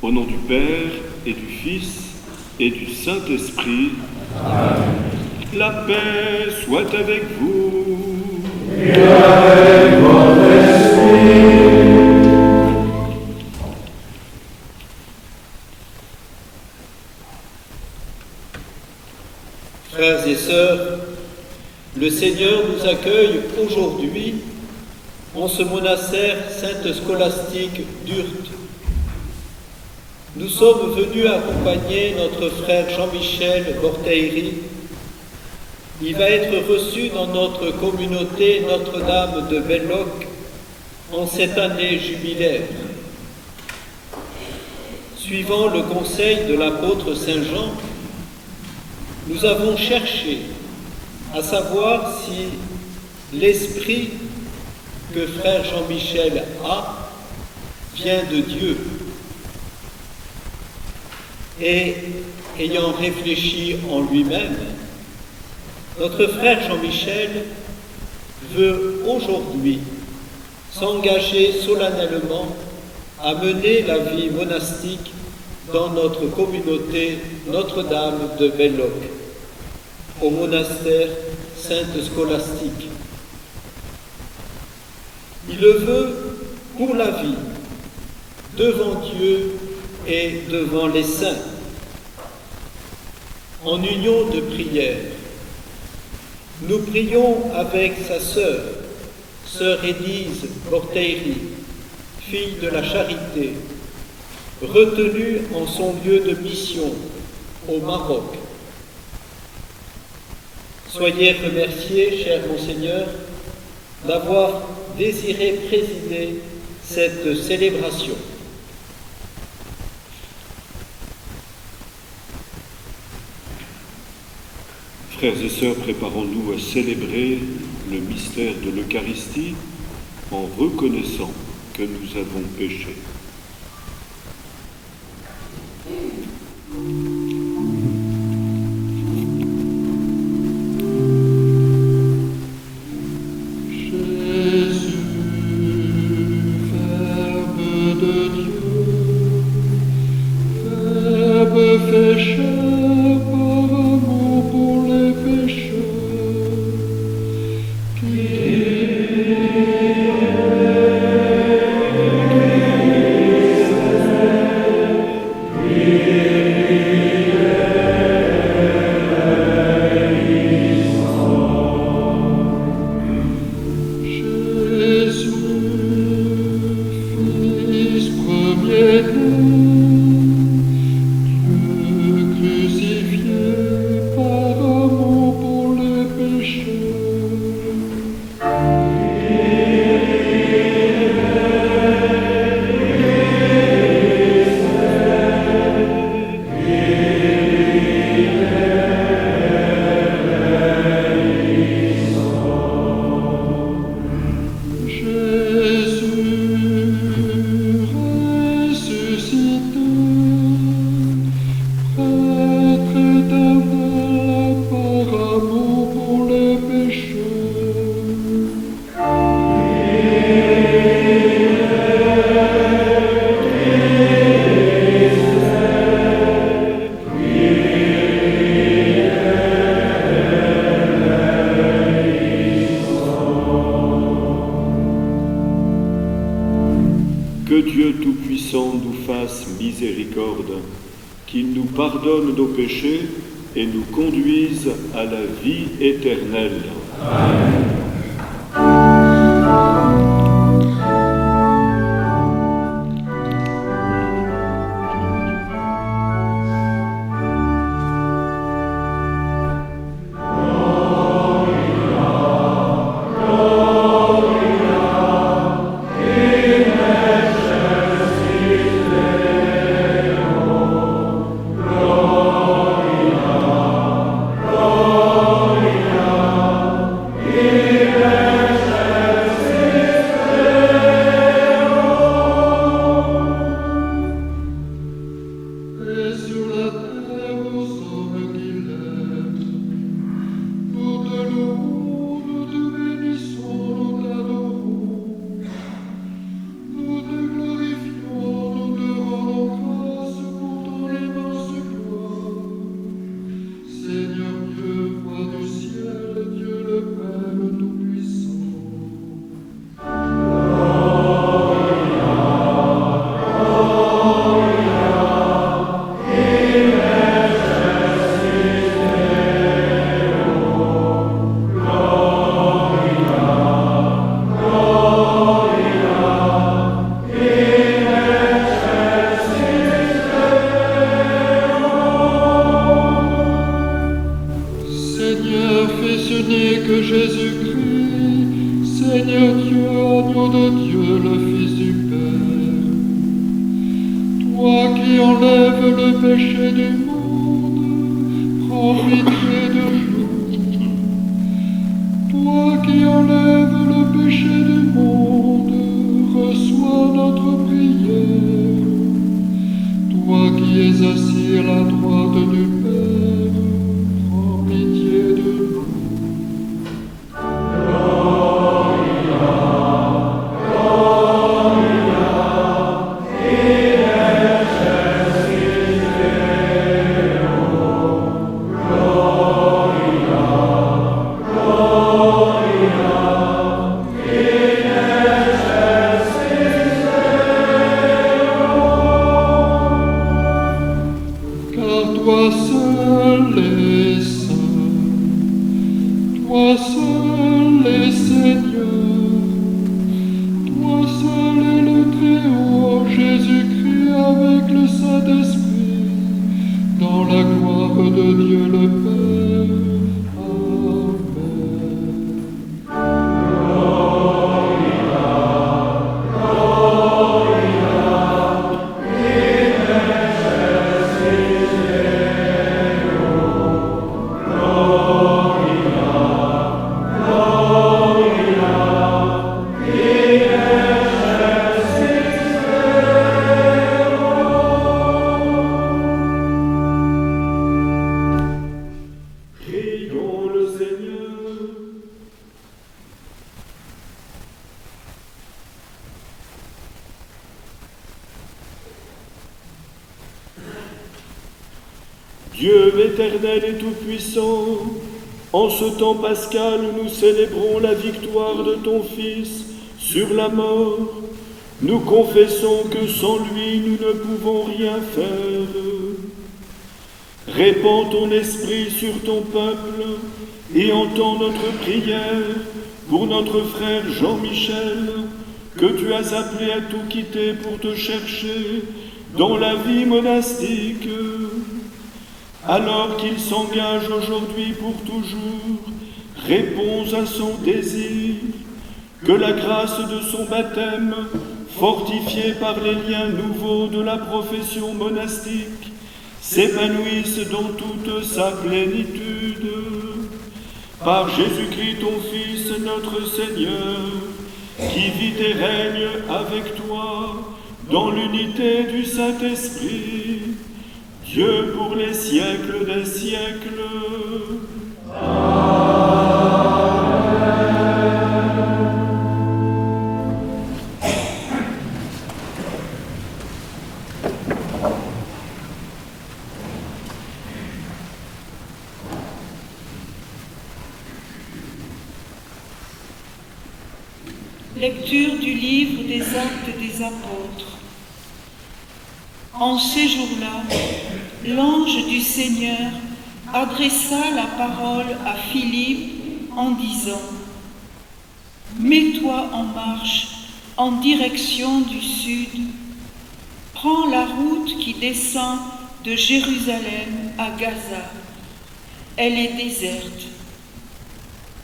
Au nom du Père et du Fils et du Saint-Esprit, Amen. La paix soit avec vous. Et avec votre esprit. Frères et sœurs, le Seigneur nous accueille aujourd'hui en ce monastère Sainte-Scolastique d'Urt. Nous sommes venus accompagner notre frère Jean-Michel Borteiri. Il va être reçu dans notre communauté Notre-Dame de Belloc en cette année jubilaire. Suivant le conseil de l'apôtre Saint Jean, nous avons cherché à savoir si l'esprit que frère Jean-Michel a vient de Dieu. Et ayant réfléchi en lui-même, notre frère Jean-Michel veut aujourd'hui s'engager solennellement à mener la vie monastique dans notre communauté Notre-Dame de Belloc, au monastère Sainte-Scolastique. Il le veut pour la vie, devant Dieu et devant les saints, en union de prière. Nous prions avec sa sœur Élise Borteiri, fille de la charité, retenue en son lieu de mission au Maroc. Soyez remerciés, cher Monseigneur, d'avoir désiré présider cette célébration. Frères et sœurs, préparons-nous à célébrer le mystère de l'Eucharistie en reconnaissant que nous avons péché. Kyrie Dieu Tout-Puissant nous fasse miséricorde, qu'il nous pardonne nos péchés et nous conduise à la vie éternelle. Amen. Dieu éternel et tout-puissant, en ce temps pascal où nous célébrons la victoire de ton Fils sur la mort, nous confessons que sans lui nous ne pouvons rien faire. Répands ton esprit sur ton peuple et entends notre prière pour notre frère Jean-Michel, que tu as appelé à tout quitter pour te chercher dans la vie monastique. Alors qu'il s'engage aujourd'hui pour toujours, réponds à son désir, que la grâce de son baptême, fortifiée par les liens nouveaux de la profession monastique, s'épanouisse dans toute sa plénitude. Par Jésus-Christ ton Fils, notre Seigneur, qui vit et règne avec toi dans l'unité du Saint-Esprit, Dieu pour les siècles des siècles. Lecture du livre des Actes des Apôtres. En ces jours-là, l'ange du Seigneur adressa la parole à Philippe en disant « Mets-toi en marche en direction du sud, prends la route qui descend de Jérusalem à Gaza. Elle est déserte. »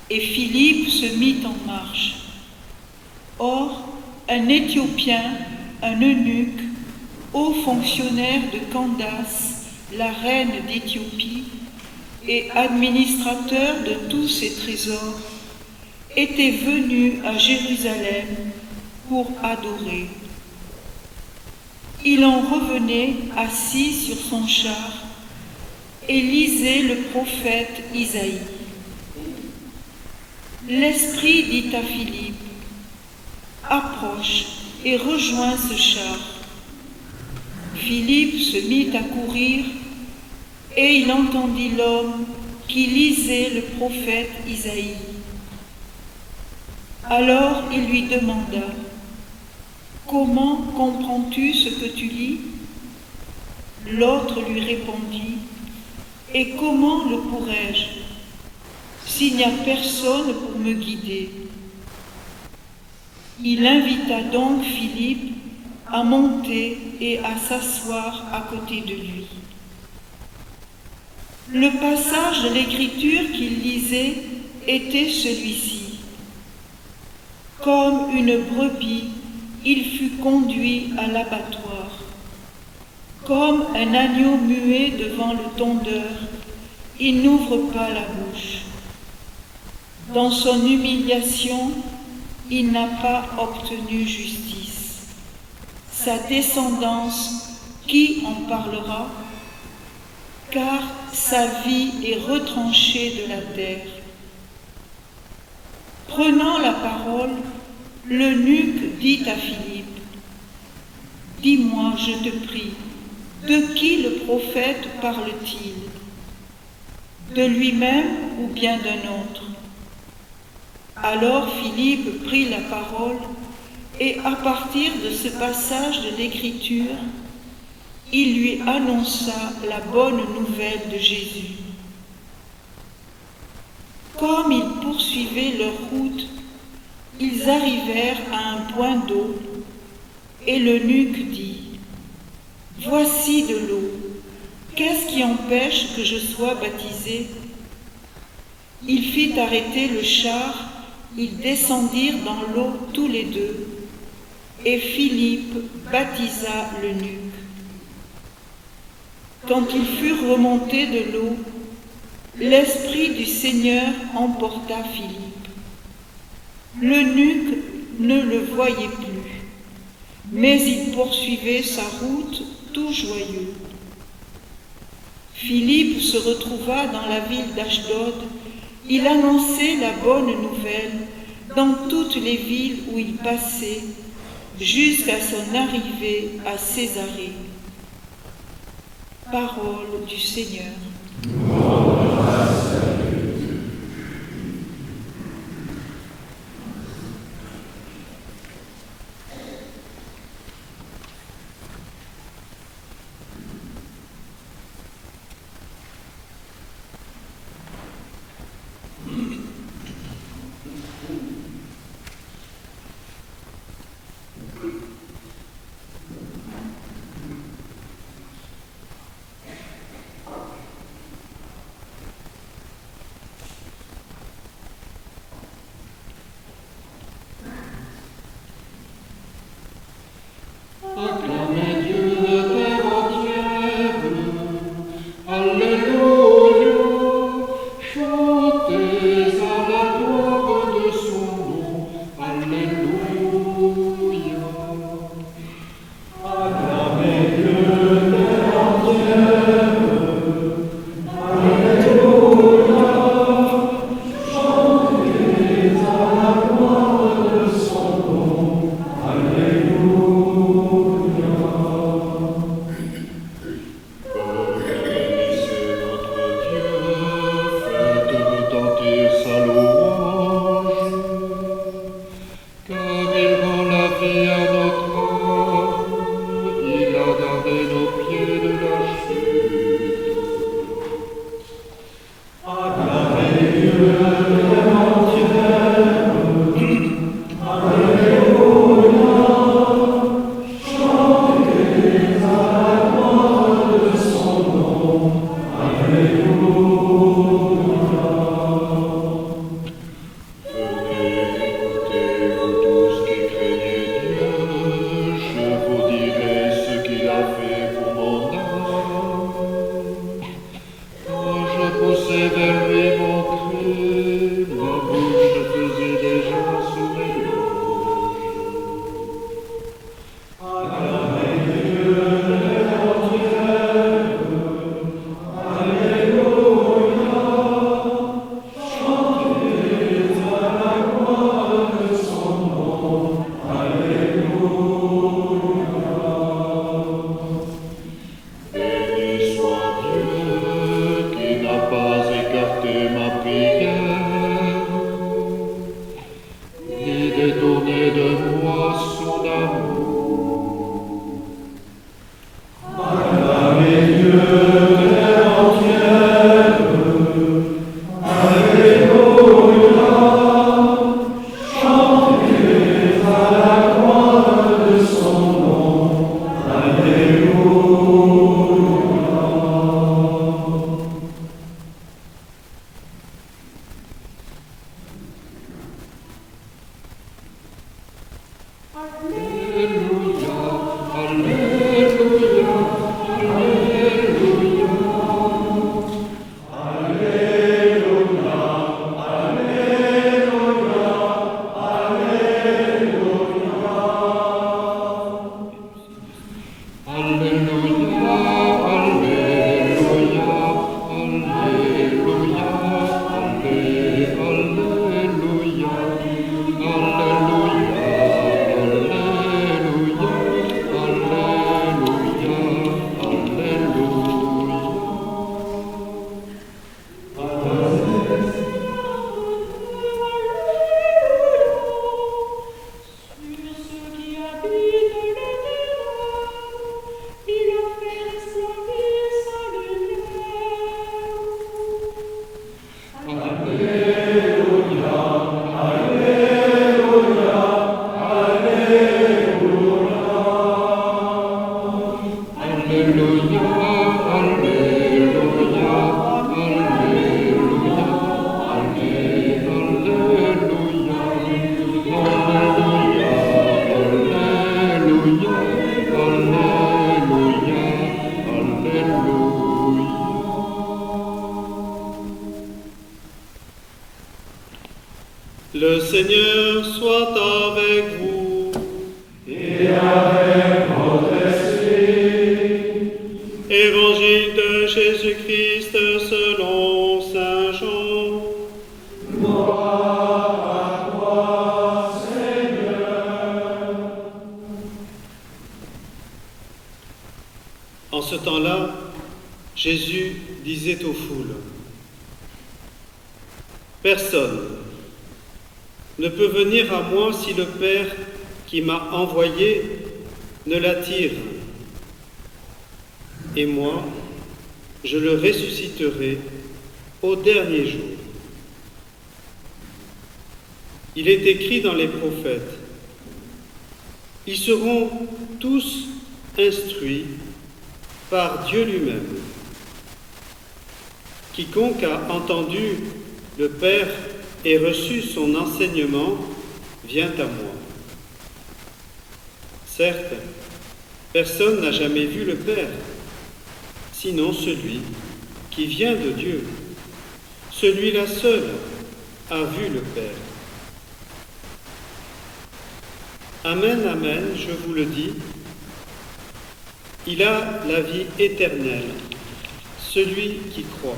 Et Philippe se mit en marche. Or, un Éthiopien, un eunuque, haut fonctionnaire de Candace, la reine d'Éthiopie, et administrateur de tous ses trésors, était venu à Jérusalem pour adorer. Il en revenait assis sur son char et lisait le prophète Isaïe. L'Esprit dit à Philippe, « Approche et rejoins ce char. » Philippe se mit à courir et il entendit l'homme qui lisait le prophète Isaïe. Alors il lui demanda, « Comment comprends-tu ce que tu lis ?» L'autre lui répondit, « Et comment le pourrais-je, s'il n'y a personne pour me guider ?» Il invita donc Philippe à monter et à s'asseoir à côté de lui. Le passage de l'Écriture qu'il lisait était celui-ci. Comme une brebis, il fut conduit à l'abattoir. Comme un agneau muet devant le tondeur, il n'ouvre pas la bouche. Dans son humiliation, il n'a pas obtenu justice. Sa descendance, qui en parlera? Car sa vie est retranchée de la terre. Prenant la parole, l'eunuque dit à Philippe, « Dis-moi, je te prie, de qui le prophète parle-t-il? De lui-même ou bien d'un autre ?» Alors Philippe prit la parole et à partir de ce passage de l'Écriture, il lui annonça la bonne nouvelle de Jésus. Comme ils poursuivaient leur route, ils arrivèrent à un point d'eau et l'eunuque dit, « Voici de l'eau, qu'est-ce qui empêche que je sois baptisé ?» Il fit arrêter le char, ils descendirent dans l'eau tous les deux, et Philippe baptisa l'eunuque. Quand ils furent remontés de l'eau, l'Esprit du Seigneur emporta Philippe. L'eunuque ne le voyait plus, mais il poursuivait sa route tout joyeux. Philippe se retrouva dans la ville d'Ashdod. Il annonçait la bonne nouvelle dans toutes les villes où il passait, jusqu'à son arrivée à Césarée. Parole du Seigneur. Acclamez Dieu terre entière, Alléluia, chantez à la gloire de son nom, Alléluia. Acclamez Dieu terre entière, Alléluia, chantez à la gloire de son nom, Alléluia. Bénissez notre Dieu, faites retenter Le Seigneur soit avec vous. Et avec votre esprit. Évangile de Jésus-Christ selon saint Jean. Gloire à toi, Seigneur. En ce temps-là, Jésus disait aux foules: Personne ne peut venir à moi si le Père qui m'a envoyé ne l'attire. Et moi, je le ressusciterai au dernier jour. Il est écrit dans les prophètes: ils seront tous instruits par Dieu lui-même. Quiconque a entendu le Père et reçu son enseignement vient à moi. Certes, personne n'a jamais vu le Père, sinon celui qui vient de Dieu. Celui-là seul a vu le Père. Amen, amen, je vous le dis, il a la vie éternelle, celui qui croit.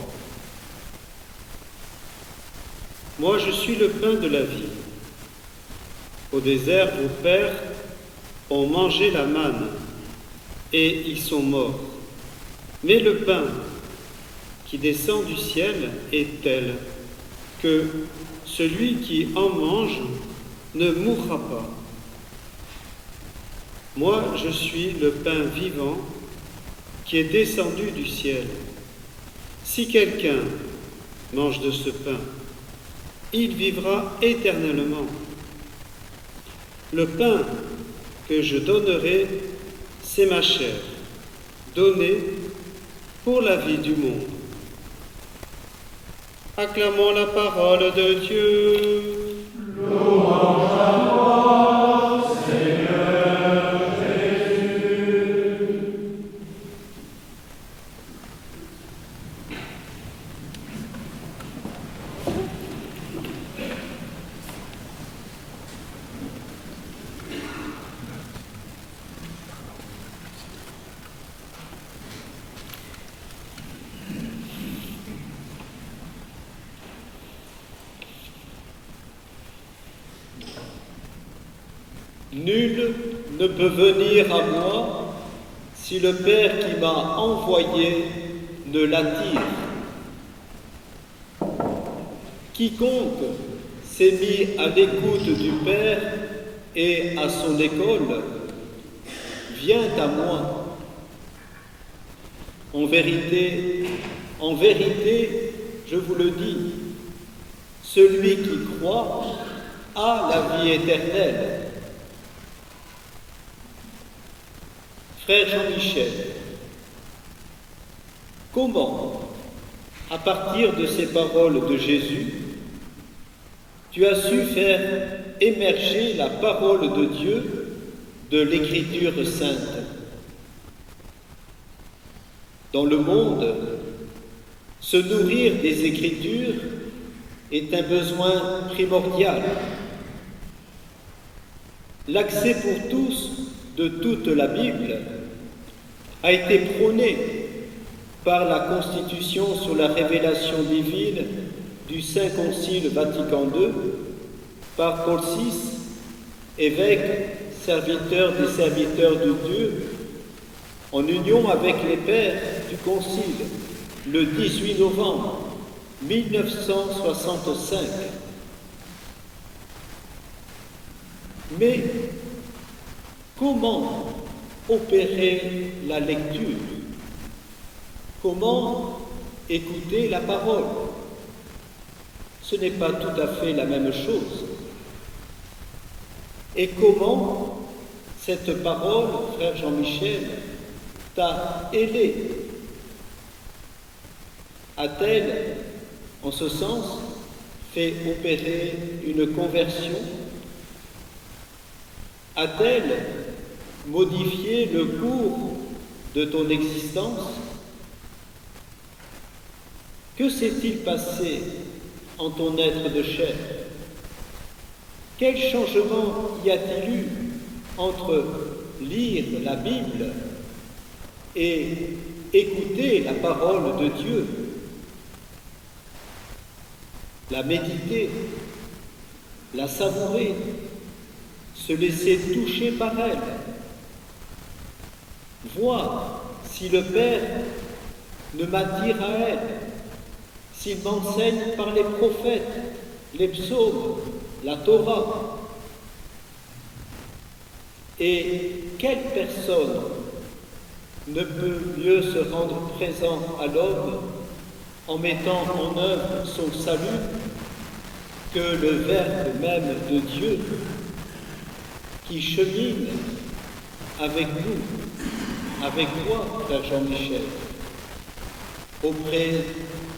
Moi, je suis le pain de la vie. Au désert, vos pères ont mangé la manne et ils sont morts. Mais le pain qui descend du ciel est tel que celui qui en mange ne mourra pas. Moi, je suis le pain vivant qui est descendu du ciel. Si quelqu'un mange de ce pain, il vivra éternellement. Le pain que je donnerai, c'est ma chair, donnée pour la vie du monde. Acclamons la parole de Dieu. Louange à toi, Seigneur Jésus. Nul ne peut venir à moi si le Père qui m'a envoyé ne l'attire. Quiconque s'est mis à l'écoute du Père et à son école vient à moi. En vérité, je vous le dis, Celui qui croit a la vie éternelle. Frère Jean-Michel, comment, à partir de ces paroles de Jésus, tu as su faire émerger la parole de Dieu de l'Écriture sainte? Dans le monde, se nourrir des Écritures est un besoin primordial. L'accès pour tous de toute la Bible a été prôné par la Constitution sur la révélation divine du Saint Concile Vatican II, par Paul VI, évêque, serviteur des serviteurs de Dieu, en union avec les pères du Concile, le 18 novembre 1965. Mais comment opérer la lecture? Comment écouter la parole? Ce n'est pas tout à fait la même chose. Et comment cette parole, frère Jean-Michel, t'a aidé? A-t-elle, en ce sens, fait opérer une conversion? A-t-elle modifié le cours de ton existence? Que s'est-il passé en ton être de chair? Quel changement y a-t-il eu entre lire la Bible et écouter la parole de Dieu, la méditer, la savourer, se laisser toucher par elle, voir si le Père ne m'attire à elle, s'il m'enseigne par les prophètes, les psaumes, la Torah? Et quelle personne ne peut mieux se rendre présent à l'homme en mettant en œuvre son salut que le Verbe même de Dieu qui chemine avec nous, avec toi, frère Jean-Michel, auprès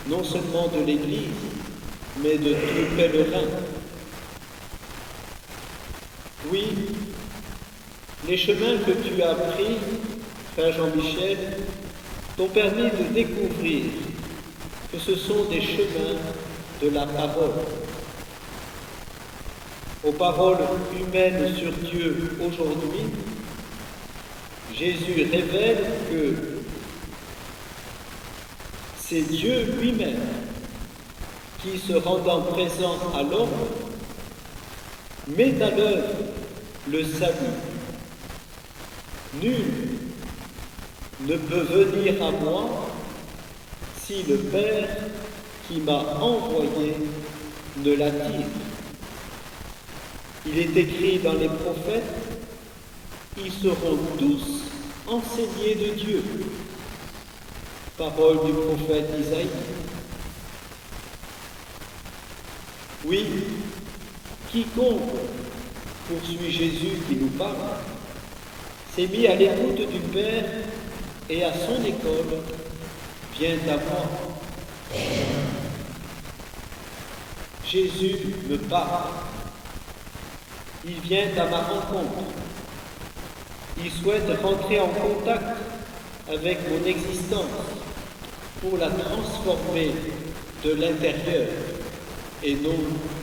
non seulement de l'Église, mais de tout pèlerin. Oui, les chemins que tu as pris, frère Jean-Michel, t'ont permis de découvrir que ce sont des chemins de la parole. Aux paroles humaines sur Dieu aujourd'hui, Jésus révèle que c'est Dieu lui-même qui, se rendant présent à l'homme, met à l'œuvre le salut. Nul ne peut venir à moi si le Père qui m'a envoyé ne l'attire. Il est écrit dans les prophètes, ils seront tous enseignés de Dieu. Parole du prophète Isaïe. Oui, quiconque poursuit Jésus qui nous parle, s'est mis à l'écoute du Père et à son école vient à moi. Jésus me parle. Il vient à ma rencontre. Il souhaite rentrer en contact avec mon existence pour la transformer de l'intérieur et non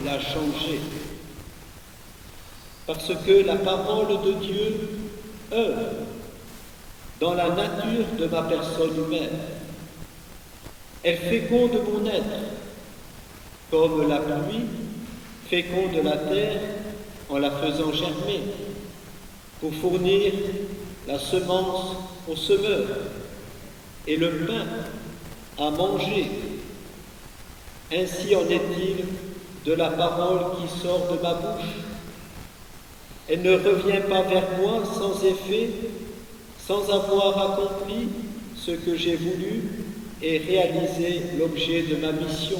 la changer. Parce que la parole de Dieu œuvre dans la nature de ma personne humaine. Elle féconde mon être, comme la pluie féconde la terre en la faisant germer, pour fournir la semence au semeur et le pain à manger. Ainsi en est-il de la parole qui sort de ma bouche. Elle ne revient pas vers moi sans effet, sans avoir accompli ce que j'ai voulu et réalisé l'objet de ma mission.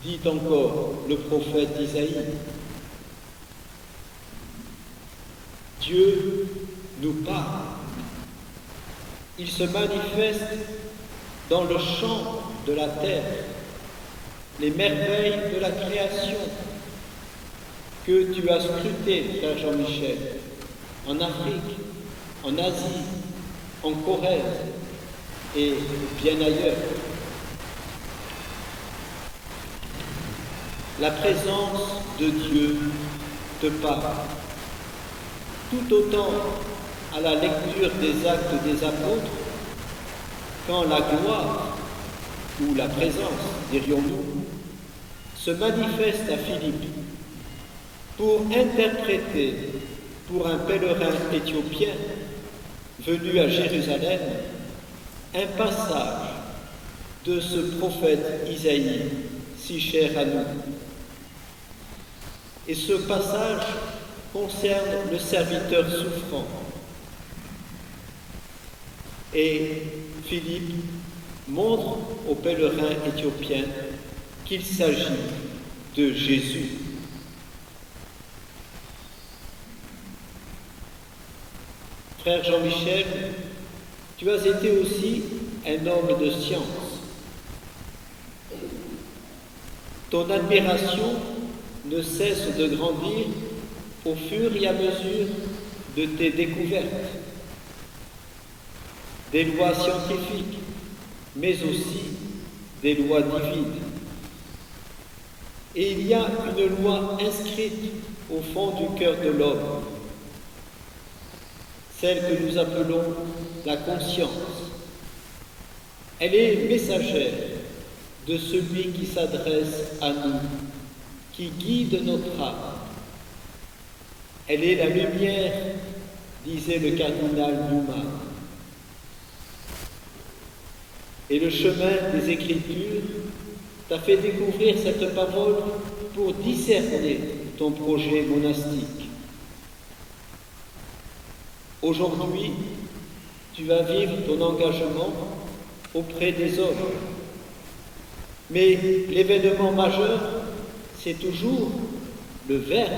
dit encore le prophète Isaïe. Dieu nous parle. Il se manifeste dans le champ de la terre, les merveilles de la création que tu as scrutées, frère Jean-Michel, en Afrique, en Asie, en Corrèze et bien ailleurs. La présence de Dieu te parle, tout autant à la lecture des Actes des Apôtres, quand la gloire, ou la présence, dirions-nous, se manifeste à Philippe pour interpréter pour un pèlerin éthiopien venu à Jérusalem un passage de ce prophète Isaïe, si cher à nous. Et ce passage concerne le serviteur souffrant. Et Philippe montre au pèlerin éthiopien qu'il s'agit de Jésus. Frère Jean-Michel, tu as été aussi un homme de science. Ton admiration ne cesse de grandir au fur et à mesure de tes découvertes, des lois scientifiques, mais aussi des lois divines. Et il y a une loi inscrite au fond du cœur de l'homme, celle que nous appelons la conscience. Elle est messagère de celui qui s'adresse à nous, qui guide notre âme. Elle est la lumière, disait le cardinal Newman. Et le chemin des Écritures t'a fait découvrir cette parole pour discerner ton projet monastique. Aujourd'hui, tu vas vivre ton engagement auprès des hommes. Mais l'événement majeur, c'est toujours le Verbe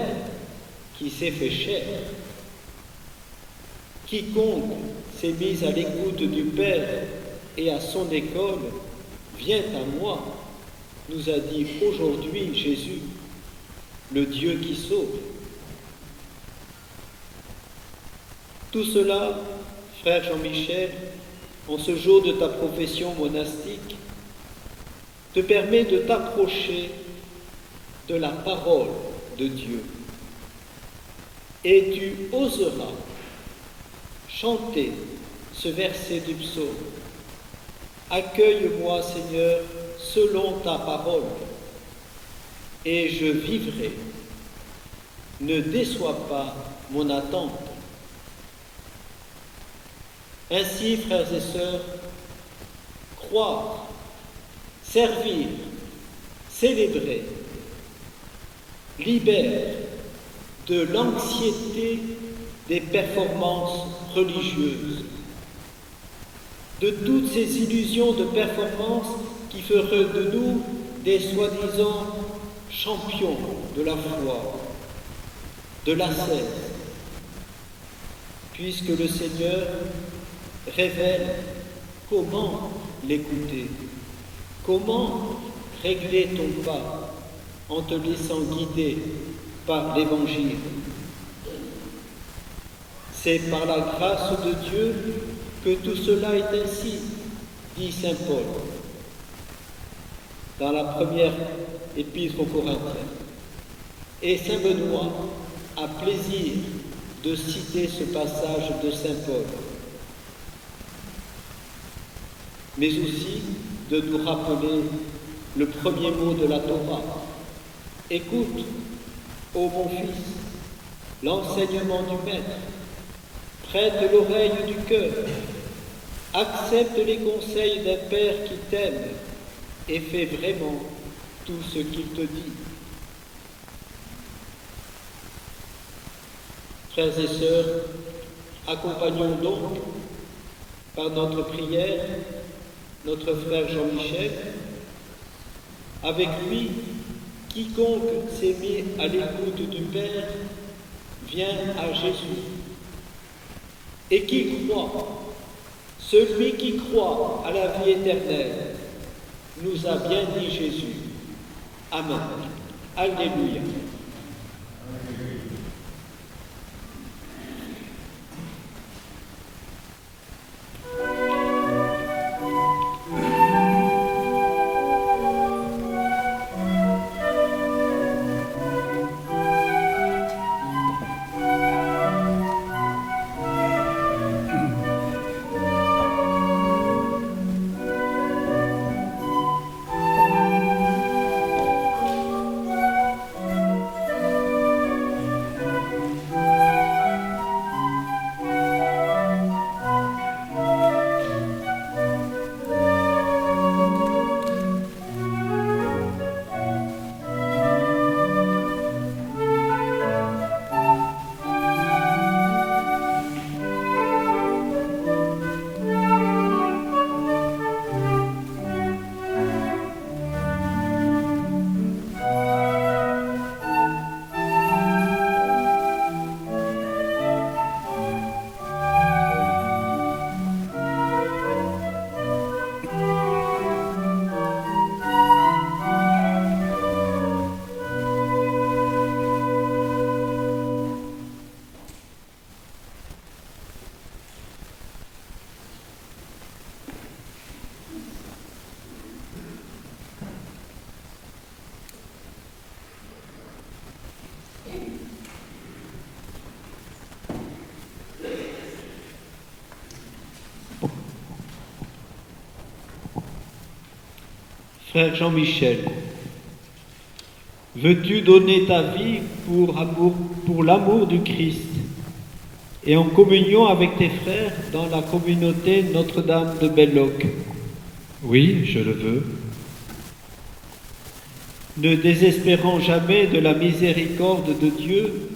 qui s'est fait chair. Quiconque s'est mis à l'écoute du Père et à son école, viens à moi, nous a dit aujourd'hui Jésus, le Dieu qui sauve. Tout cela, frère Jean-Michel, en ce jour de ta profession monastique, te permet de t'approcher de la parole de Dieu. Et tu oseras chanter ce verset du psaume. Accueille-moi, Seigneur, selon ta parole, et je vivrai. Ne déçois pas mon attente. Ainsi, frères et sœurs, croire, servir, célébrer, libère de l'anxiété des performances religieuses, de toutes ces illusions de performance qui feraient de nous des soi-disant champions de la foi, de l'ascèse, puisque le Seigneur révèle comment l'écouter, comment régler ton pas en te laissant guider par l'Évangile. C'est par la grâce de Dieu que tout cela est ainsi, dit saint Paul dans la première épître aux Corinthiens. Et saint Benoît a plaisir de citer ce passage de saint Paul, mais aussi de nous rappeler le premier mot de la Torah. Écoute, ô mon fils, l'enseignement du Maître, prête l'oreille du cœur, accepte les conseils d'un Père qui t'aime et fais vraiment tout ce qu'il te dit. Frères et sœurs, accompagnons donc par notre prière notre frère Jean-Michel. Avec lui, Quiconque s'est mis à l'écoute du Père vient à Jésus. Et qui croit, celui qui croit à la vie éternelle, nous a bien dit Jésus. Amen. Alléluia. Frère Jean-Michel, veux-tu donner ta vie pour l'amour du Christ et en communion avec tes frères dans la communauté Notre-Dame de Belloc? Oui, je le veux. Ne désespérant jamais de la miséricorde de Dieu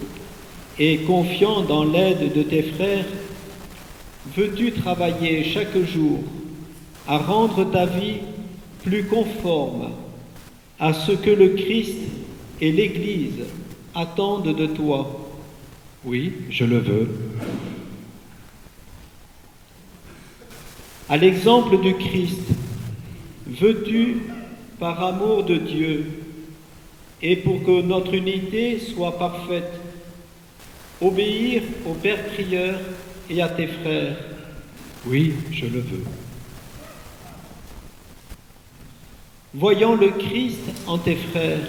et confiant dans l'aide de tes frères, veux-tu travailler chaque jour à rendre ta vie plus conforme à ce que le Christ et l'Église attendent de toi? Oui, je le veux. À l'exemple du Christ, veux-tu, par amour de Dieu et pour que notre unité soit parfaite, obéir au Père prieur et à tes frères? Oui, je le veux. Voyant le Christ en tes frères,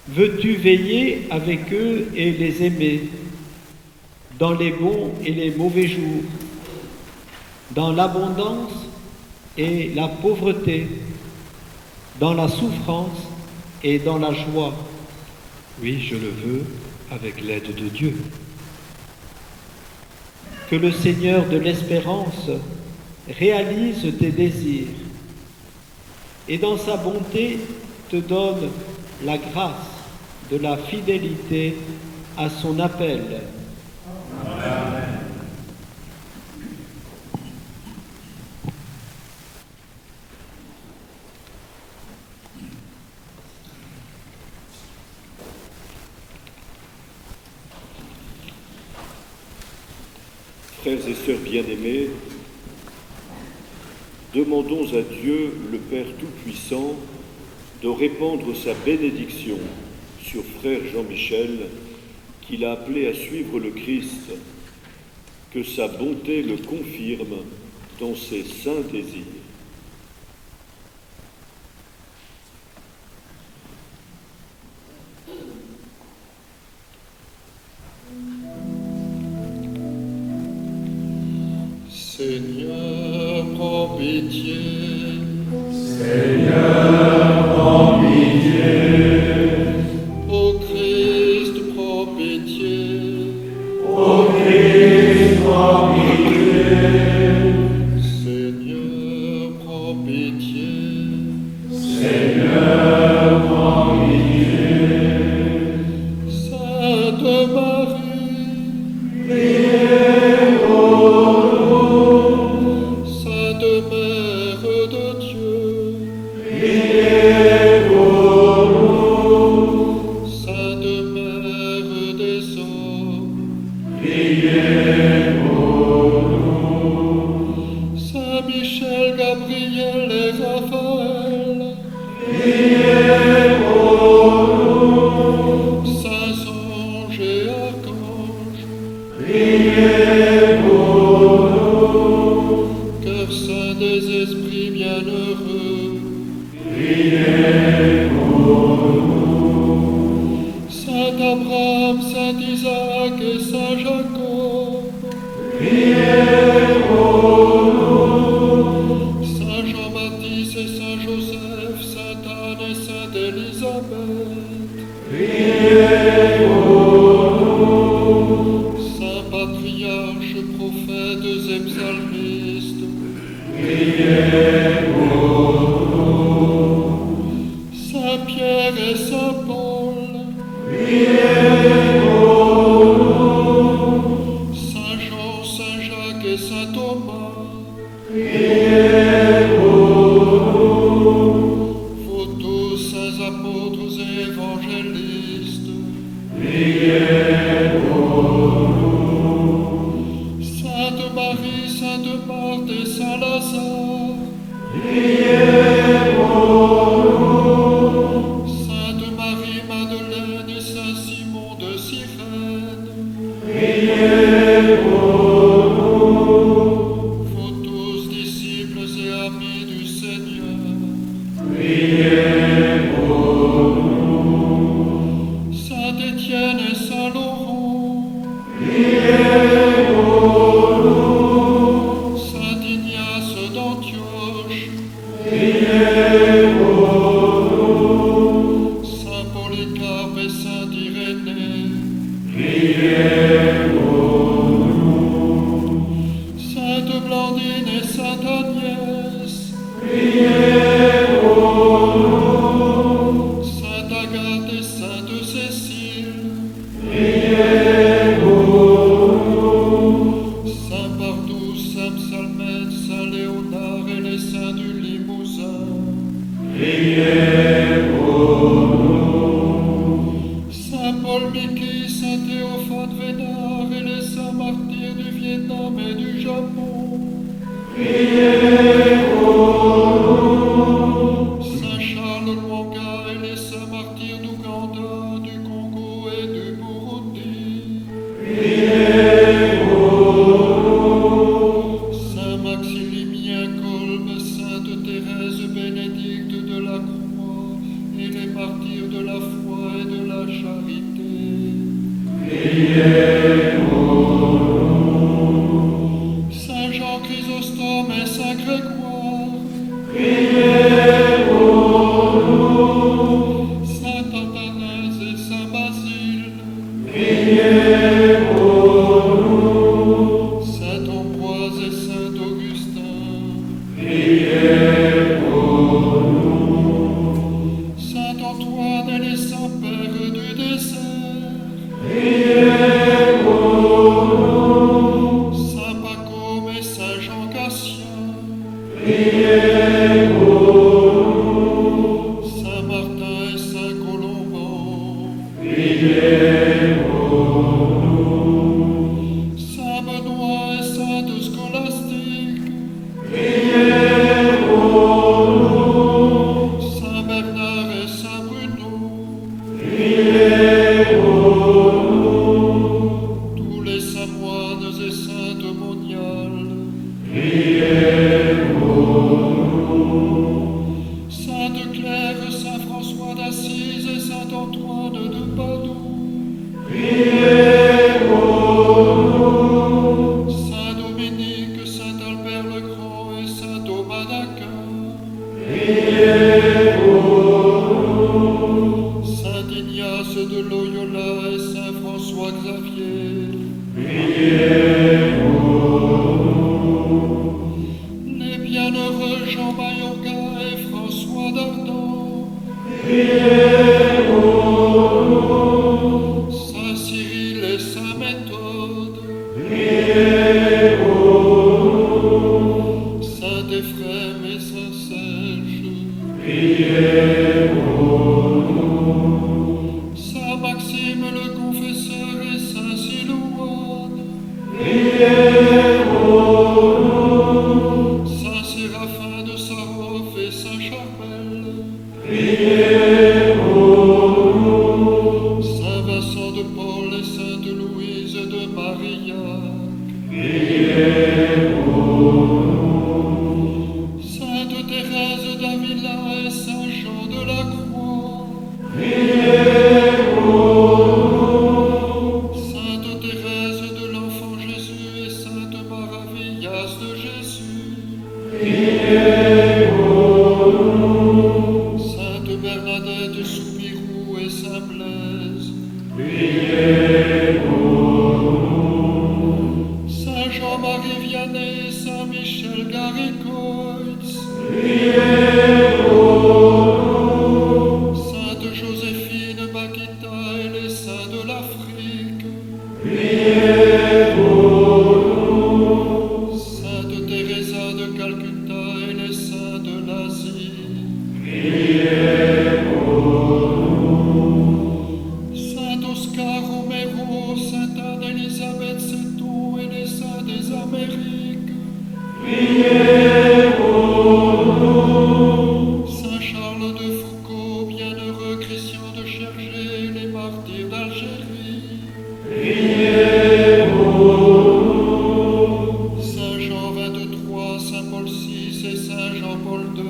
veux-tu veiller avec eux et les aimer, dans les bons et les mauvais jours, dans l'abondance et la pauvreté, dans la souffrance et dans la joie? Oui, je le veux, avec l'aide de Dieu. Que le Seigneur de l'espérance réalise tes désirs et dans sa bonté te donne la grâce de la fidélité à son appel. Amen. Frères et sœurs bien-aimés, demandons à Dieu, le Père Tout-Puissant, de répandre sa bénédiction sur Frère Jean-Michel, qu'il a appelé à suivre le Christ, que sa bonté le confirme dans ses saints désirs. Seigneur, prends pitié. Seigneur, prends pitié. Ô Christ, prends pitié. Ô Christ, prends pitié. Seigneur, prends pitié. Seigneur, prends pitié. Sainte Marie, Priez pour nous. Sainte Mère Saint Abraham, Saint Isaac et Saint Jacob. Saint Jean-Baptiste et Saint Joseph, Sainte Anne et Sainte Élisabeth. Saint Patriarche, prophètes et psalmistes. Saint Pierre et Saint Paul. Saint Jean, Saint Jacques et Saint Thomas. Vous tous, saints apôtres et évangélistes. Sainte Marie, Sainte Marthe et Saint Lazare. Sainte Marie-Madeleine et Saint Simon de Cyrène. Vous tous, disciples et amis du Seigneur. Saint Étienne et Saint Laurent. Saint Ignace d'Antioche. Saint Polycarpe et Saint Irénée. Sainte Blandine et Sainte Agnès. Sainte Agathe et Sainte Cécile. Saint Pardoux, Saint Psalmède, Saint Léonard et les saints du Limousin. Saint Paul Mickey, Saint Théophane Vénard et les saints martyrs du Vietnam et du Japon. Saint Charles Lwanga et les saints martyrs d'Ouganda, du Congo et du Burundi. Saint Maximilien Kolbe, Sainte Thérèse Bénédicte de la Croix et les martyrs de la foi et de la charité. Saint Jean Chrysostome et Saint Grégoire. Saint Athanase et Saint Basile. Saint Ambroise et Saint Augustin. Saint Antoine et les saints pères du désert. Saint Pacôme et Saint Jean Cassien. Saint Martin et Saint Colomban. Saint Benoît et Sainte Scolastique. Saint Bernard et Saint Bruno. Tous les saints moines et saintes moniales. Sainte Claire, Saint François d'Assise et Saint Antoine de Padoue. Saint Dominique, Saint Albert le Grand et Saint Thomas d'Aquin. Saint Ignace de Loyola et Saint François Xavier. Les bienheureux Jean Mayorga et François d'Ardent. Saint Cyril et Saint Méthode. Saint Éphrem et Saint Serge. Saint Maxime le Confesseur et Saint Silouane. Saint-Blaise. Priez pour nous. Saint Jean-Marie Vianney, Saint Michel Garicoitz. Priez pour nous. Sainte Joséphine Makita et les saints de l'Afrique. Priez pour nous. Sainte Teresa de Calcutta et les saints de l'Asie. Priez pour nous. Saint Oscar Romero, Sainte Anne-Élisabeth Setou et les saints des Amériques. Priez pour nous. Saint Charles de Foucault, bienheureux Christian de Chergé, les martyrs d'Algérie. Priez pour nous. Saint Jean 23, Saint Paul VI et Saint Jean-Paul II.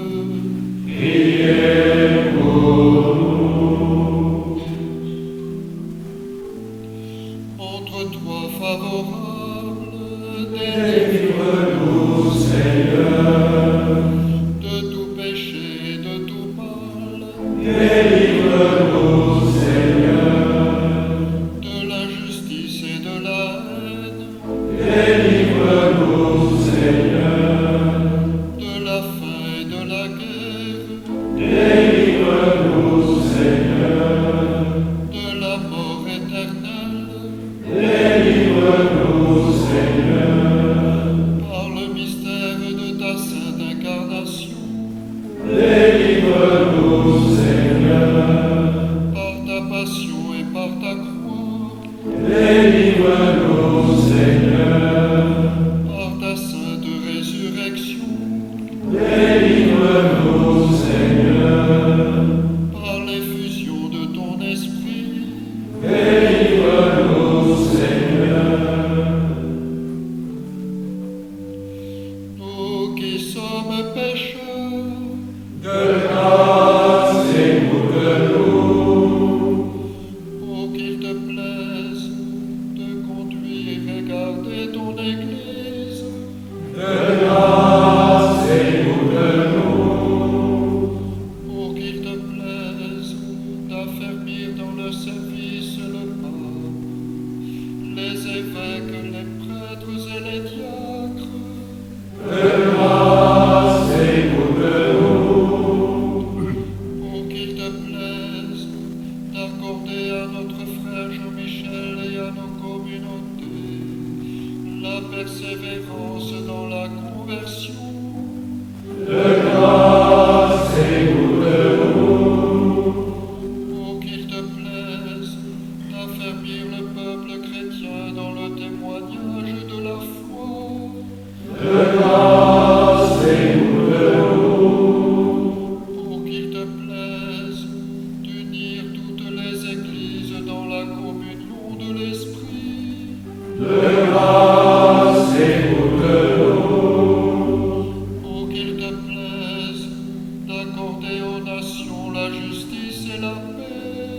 Priez pour nous. Montre-toi favorable, Délivre-nous, Seigneur. de tout péché et de tout mal, Délivre-nous, Seigneur. de l'injustice et de la haine, Délivre-nous, Seigneur. de la faim et de la guerre, Délivre-nous, Seigneur. de la mort éternelle, Délivre-nous, Seigneur. par le mystère de ta sainte incarnation, Délivre-nous, Seigneur. par ta passion et par ta croix, Délivre-nous, Seigneur. par ta sainte résurrection, Délivre-nous, Seigneur. par l'effusion de ton esprit, Délivre-nous, Seigneur. nous qui sommes pécheurs, De grâce écoute-nous. pour qu'il te plaise de conduire et garder ton Église, De grâce écoute-nous. pour qu'il te plaise d'affermir dans le service le pape, les évêques, les prêtres et les diacres, De grâce écoute-nous. pour qu'il te plaise d'accorder à notre frère Jean-Michel et à nos communautés la persévérance dans la conversion, De grâce écoute-nous. pour qu'il te plaise d'affermir le peuple chrétien dans le témoignage de la foi, De grâce écoute-nous. pour qu'il te plaise d'unir toutes les églises dans la communion de l'Esprit, De grâce écoute-nous. pour qu'il te plaise d'accorder aux nations la justice et la paix,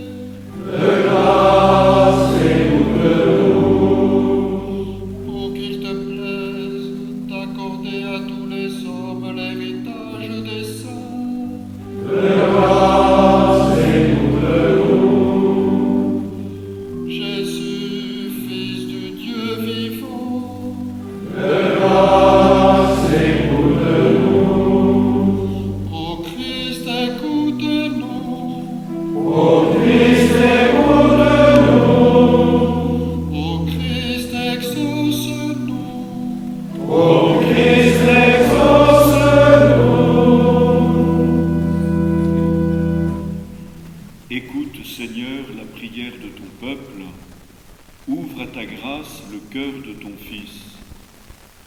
De grâce écoute-nous. pour qu'il te plaise d'accorder à tous les hommes l'héritage des saints, De grâce écoute-nous. Jésus, Fils du Dieu vivant, De grâce écoute-nous. ô Christ, écoute-nous, Ô Christ, écoute-nous. ô Christ, exauce-nous, Ô Christ, exauce-nous. Écoute, Seigneur, la prière de ton peuple. Ouvre à ta grâce le cœur de ton Fils.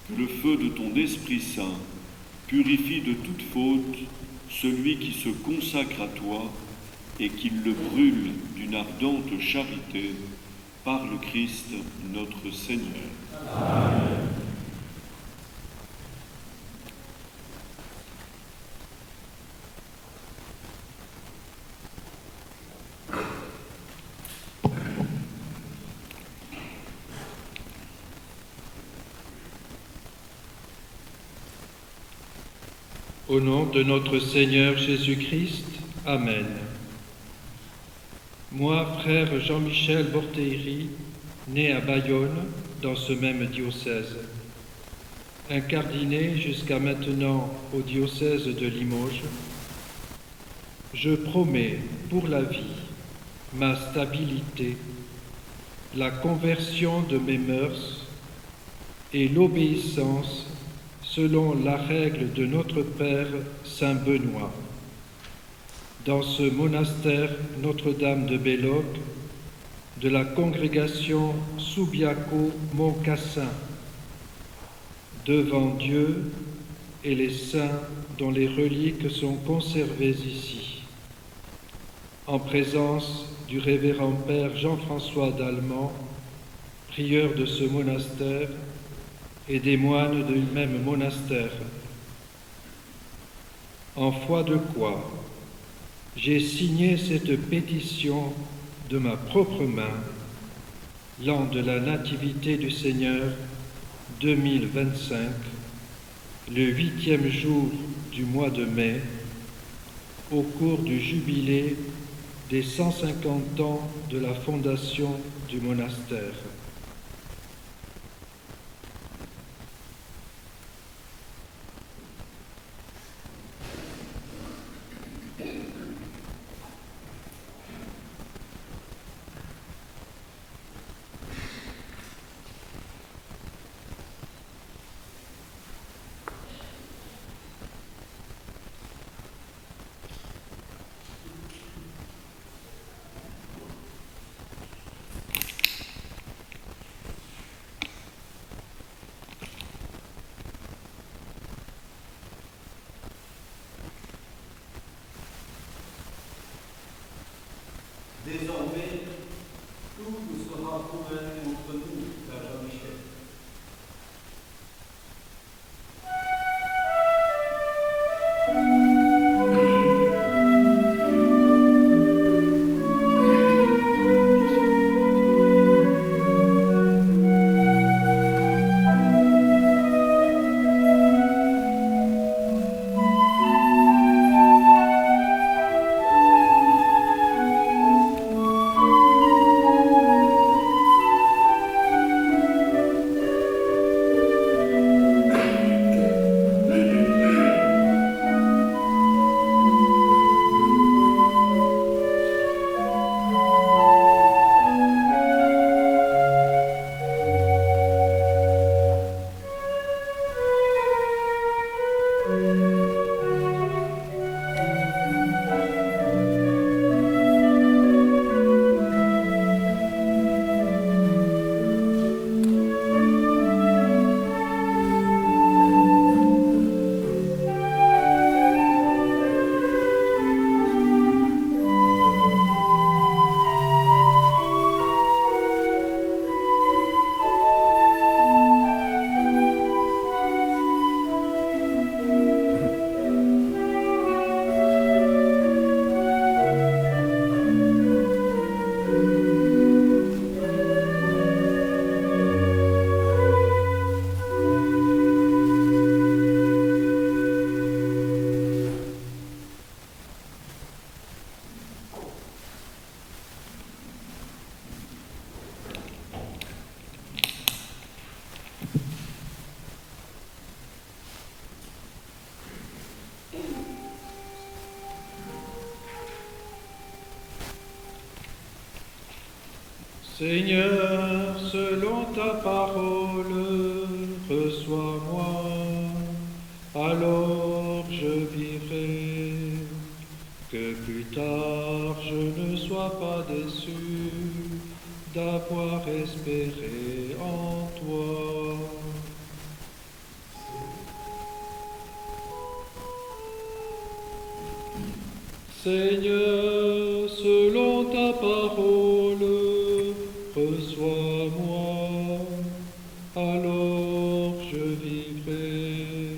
Que le feu de ton Esprit Saint purifie de toute faute celui qui se consacre à toi et qu'il le brûle d'une ardente charité par le Christ notre Seigneur. Au nom de notre Seigneur Jésus-Christ, Amen. Moi, frère Jean-Michel Borthéry, né à Bayonne, dans ce même diocèse, incardiné jusqu'à maintenant au diocèse de Limoges, je promets pour la vie ma stabilité, la conversion de mes mœurs et l'obéissance selon la règle de notre Père Saint Benoît. Dans ce monastère Notre-Dame de Belloc, de la congrégation Subiaco-Montcassin, devant Dieu et les saints dont les reliques sont conservées ici, en présence du révérend Père Jean-François d'Allemand, prieur de ce monastère, et des moines du même monastère. En foi de quoi j'ai signé cette pétition de ma propre main, l'an de la Nativité du Seigneur 2025, le 8e jour du mois de mai, au cours du jubilé des 150 ans de la fondation du monastère. Désormais, tout vous sera convaincu entre nous, Père Jean-Michel. Seigneur, selon ta parole, reçois-moi, alors je vivrai, que plus tard je ne sois pas déçu d'avoir espéré en toi. Seigneur, selon ta parole, reçois-moi, alors je vivrai,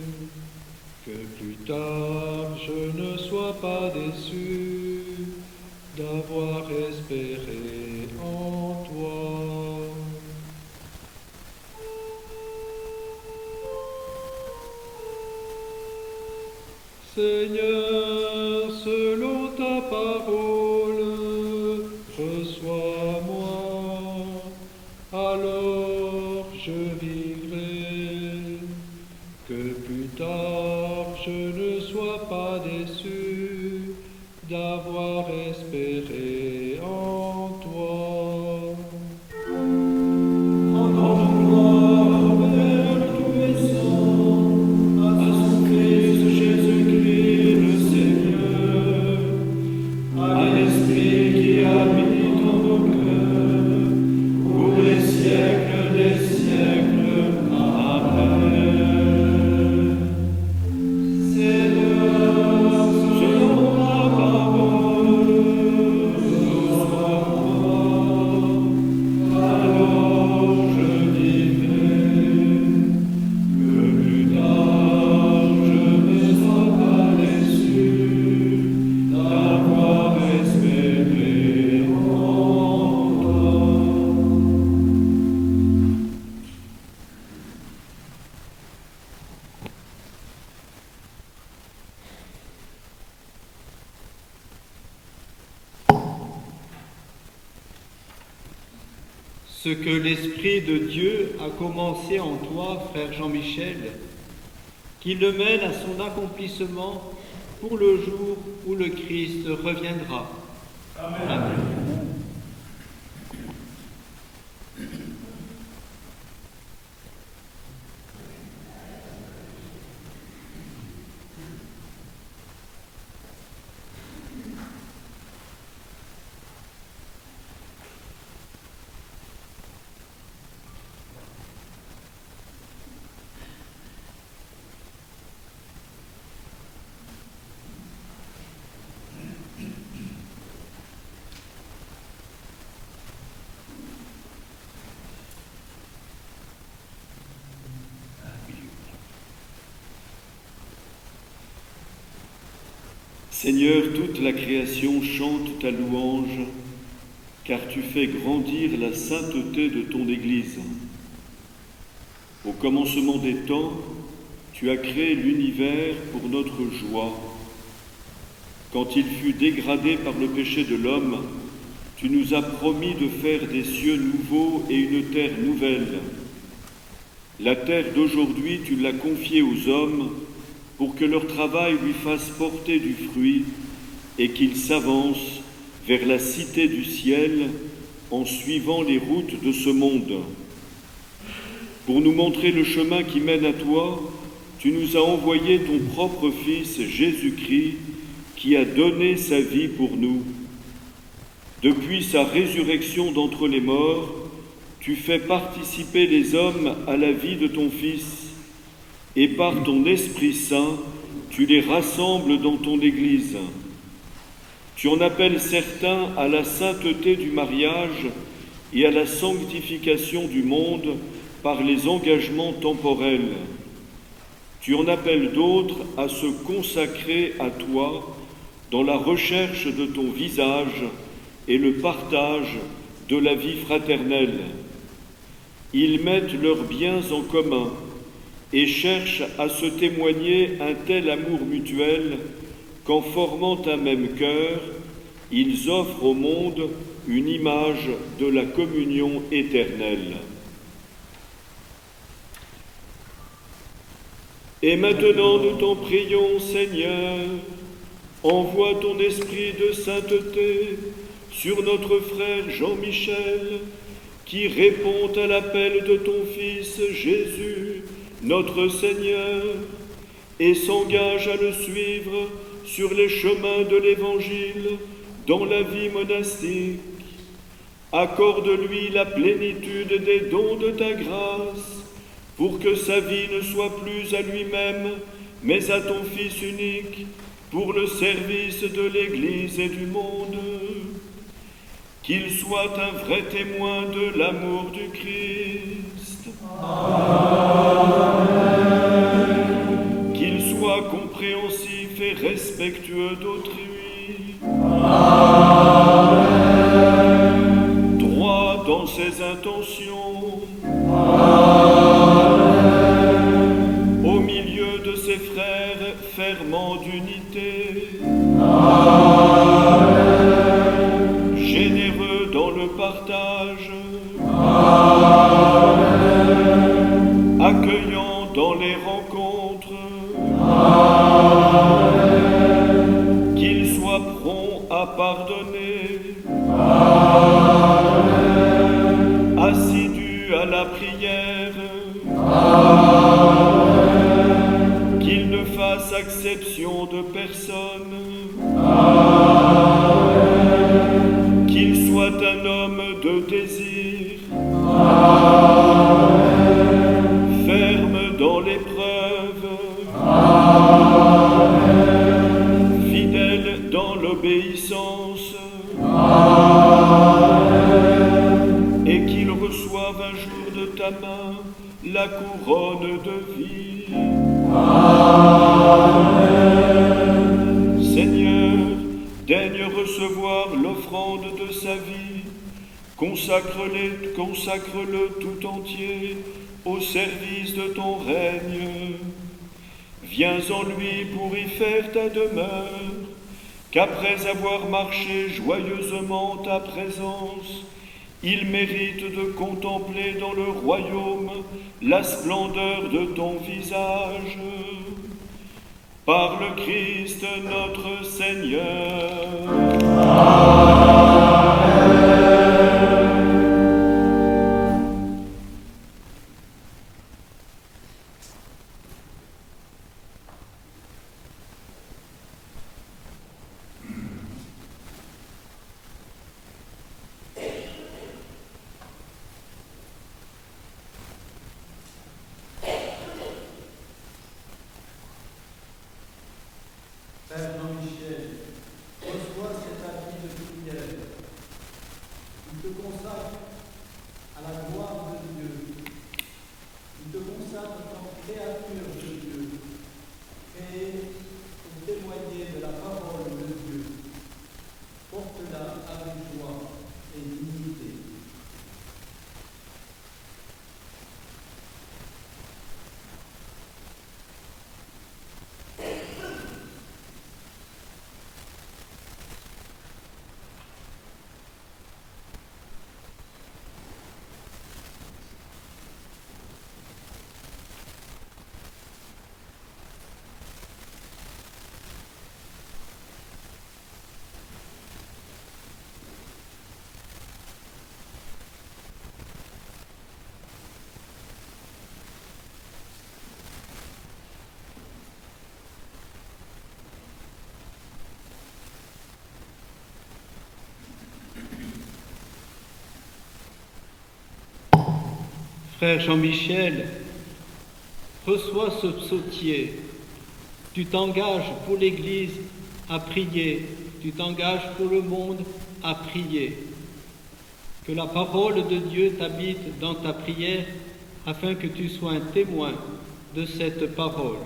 que plus tard je ne sois pas déçu d'avoir espéré en toi. Seigneur, selon ta parole, ce que l'Esprit de Dieu a commencé en toi, frère Jean-Michel, qu'il le mène à son accomplissement pour le jour où le Christ reviendra. Amen. Amen. Seigneur, toute la création chante ta louange, car tu fais grandir la sainteté de ton Église. Au commencement des temps, tu as créé l'univers pour notre joie. Quand il fut dégradé par le péché de l'homme, tu nous as promis de faire des cieux nouveaux et une terre nouvelle. La terre d'aujourd'hui, tu l'as confiée aux hommes pour que leur travail lui fasse porter du fruit et qu'ils s'avancent vers la cité du ciel en suivant les routes de ce monde. Pour nous montrer le chemin qui mène à toi, tu nous as envoyé ton propre Fils, Jésus-Christ, qui a donné sa vie pour nous. Depuis sa résurrection d'entre les morts, tu fais participer les hommes à la vie de ton Fils, et par ton Esprit Saint, tu les rassembles dans ton Église. Tu en appelles certains à la sainteté du mariage et à la sanctification du monde par les engagements temporels. Tu en appelles d'autres à se consacrer à toi dans la recherche de ton visage et le partage de la vie fraternelle. Ils mettent leurs biens en commun et cherchent à se témoigner un tel amour mutuel qu'en formant un même cœur, ils offrent au monde une image de la communion éternelle. Et maintenant nous t'en prions, Seigneur, envoie ton esprit de sainteté sur notre frère Jean-Michel, qui répond à l'appel de ton Fils Jésus, notre Seigneur, et s'engage à le suivre sur les chemins de l'Évangile dans la vie monastique. Accorde-lui la plénitude des dons de ta grâce, pour que sa vie ne soit plus à lui-même, mais à ton Fils unique, pour le service de l'Église et du monde. Qu'il soit un vrai témoin de l'amour du Christ. Amen. Qu'il soit compréhensif et respectueux d'autrui. Amen. Droit dans ses intentions. Amen. Au milieu de ses frères, ferment d'unité. Amen. Généreux dans le partage. Amen. Accueillant dans les rencontres. Amen. Qu'il soit prompt à pardonner. Amen. Assidu à la prière. Amen. Qu'il ne fasse exception de personne. Amen. Qu'il soit un homme de désir. Amen. Ferme dans l'épreuve. Amen. Fidèle dans l'obéissance. Amen. Et qu'il reçoive un jour de ta main la couronne de vie. Amen. Seigneur, daigne recevoir l'offrande de sa vie, consacre-le tout entier au service de ton règne. Viens en lui pour y faire ta demeure, qu'après avoir marché joyeusement ta présence, Ils méritent de contempler dans le royaume la splendeur de ton visage. Par le Christ notre Seigneur. Père Jean-Michel, reçois cet habit de prière. Il te consacre à la gloire de Dieu. Il te consacre comme créature de Dieu, créée pour témoigner de la parole de Dieu. Porte-la avec joie et dignité. Frère Jean-Michel, reçois ce psautier. Tu t'engages pour l'Église à prier, tu t'engages pour le monde à prier. Que la parole de Dieu t'habite dans ta prière afin que tu sois un témoin de cette parole.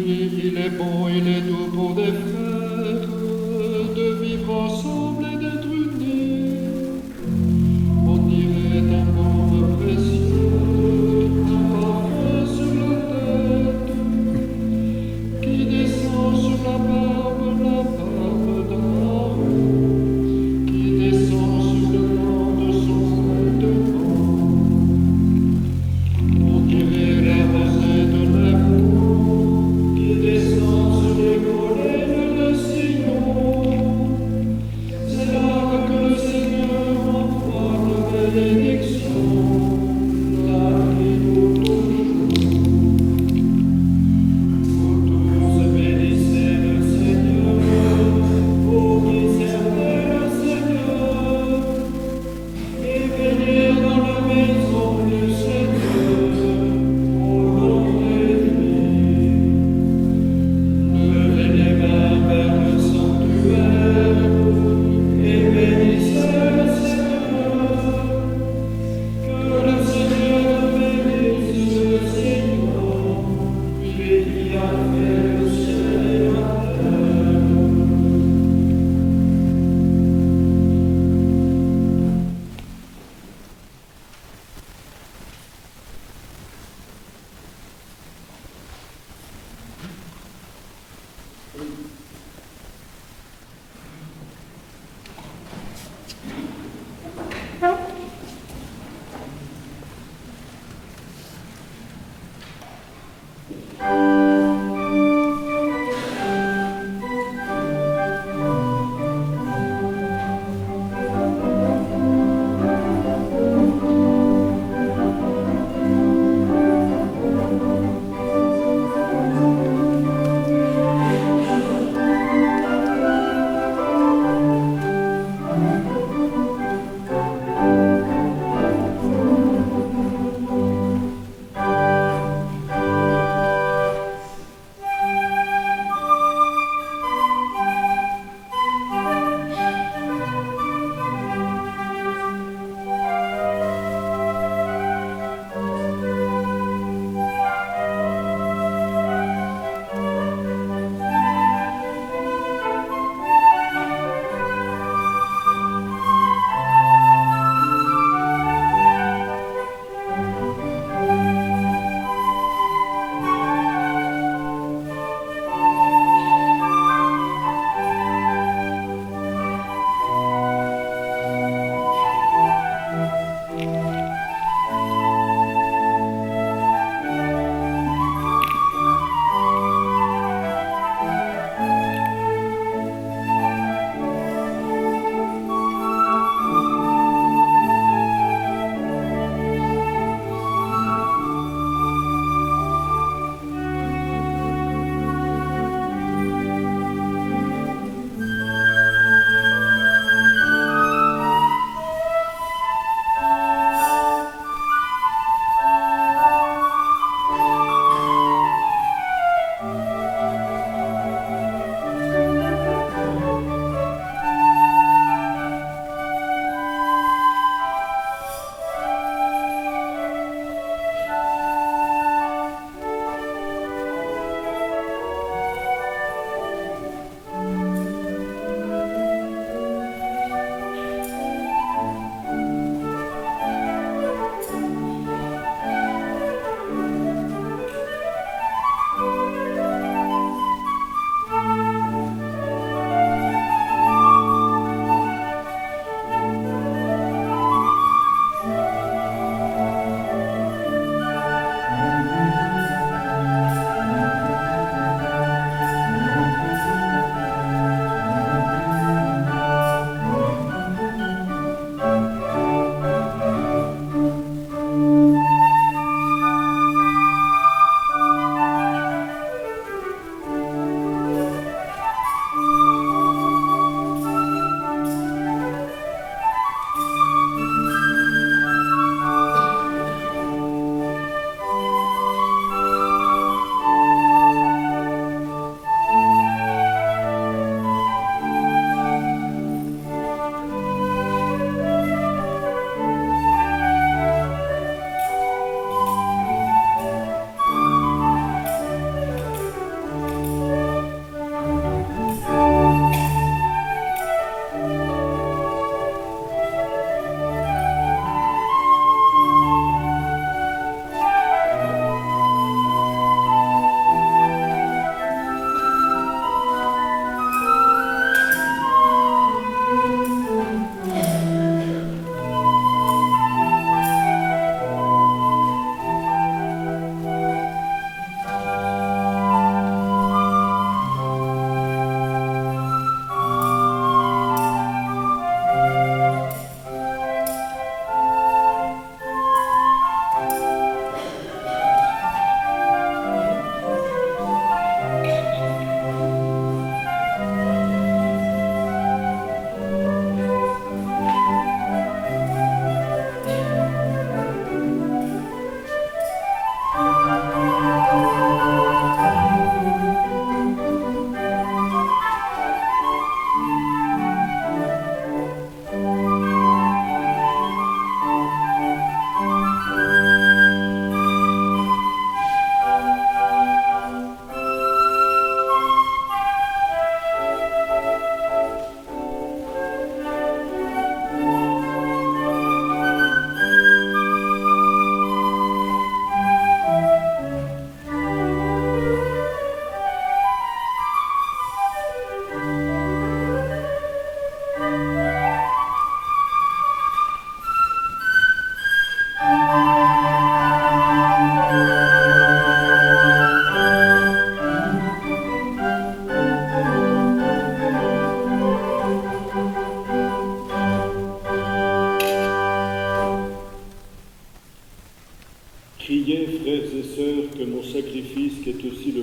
Il est bon, il est doux pour des frères de vivre ensemble et d'être unis. On dirait un baume précieux, un parfum sur la tête, qui descend sur la barbe d'Aaron, qui descend sur le bord de son vêtement. On dirait la rosée de l'amour qui descend sur les collines de Sion. C'est là que le Seigneur envoie de bénédictions, là qui nous toujours. Vous tous bénissez le Seigneur, vous qui servez le Seigneur, et venez dans la maison du Seigneur au long des nuits. Levez les mains vers le sanctuaire et bénissez le Seigneur. Que le Seigneur bénisse le Seigneur, lui qui a fait le ciel et la terre.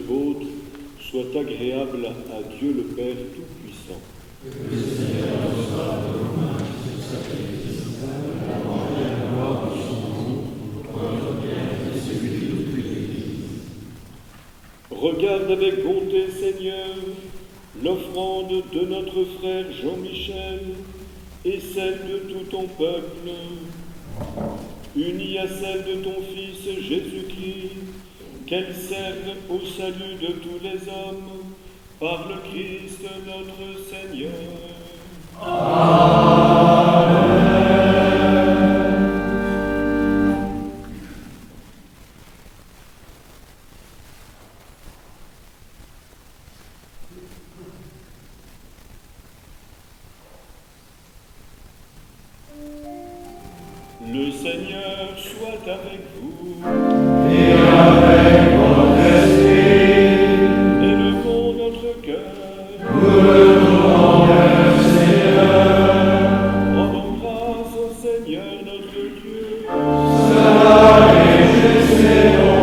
vôtre soit agréable à Dieu le Père Tout-Puissant. Regarde avec bonté, Seigneur, l'offrande de notre frère Jean-Michel et celle de tout ton peuple, unie à celle de ton Fils Jésus-Christ, qu'elle serve au salut de tous les hommes, par le Christ notre Seigneur. Le Seigneur soit avec vous. Et avec votre esprit. Élevons notre cœur. Nous le devons même, Seigneur. Rendons grâce au Seigneur notre Dieu. Cela est juste et bon.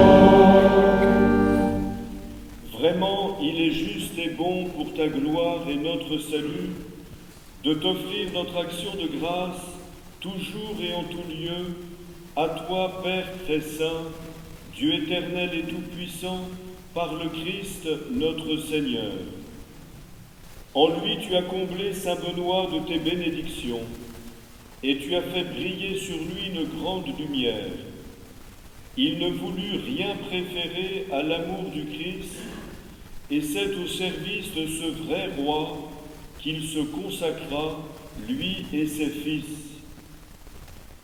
Vraiment, il est juste et bon pour ta gloire et notre salut de t'offrir notre action de grâce toujours et en tout lieu, à toi, Père très saint, Dieu éternel et tout-puissant, par le Christ notre Seigneur. En lui tu as comblé saint Benoît de tes bénédictions, et tu as fait briller sur lui une grande lumière. Il ne voulut rien préférer à l'amour du Christ, et c'est au service de ce vrai roi qu'il se consacra, lui et ses fils.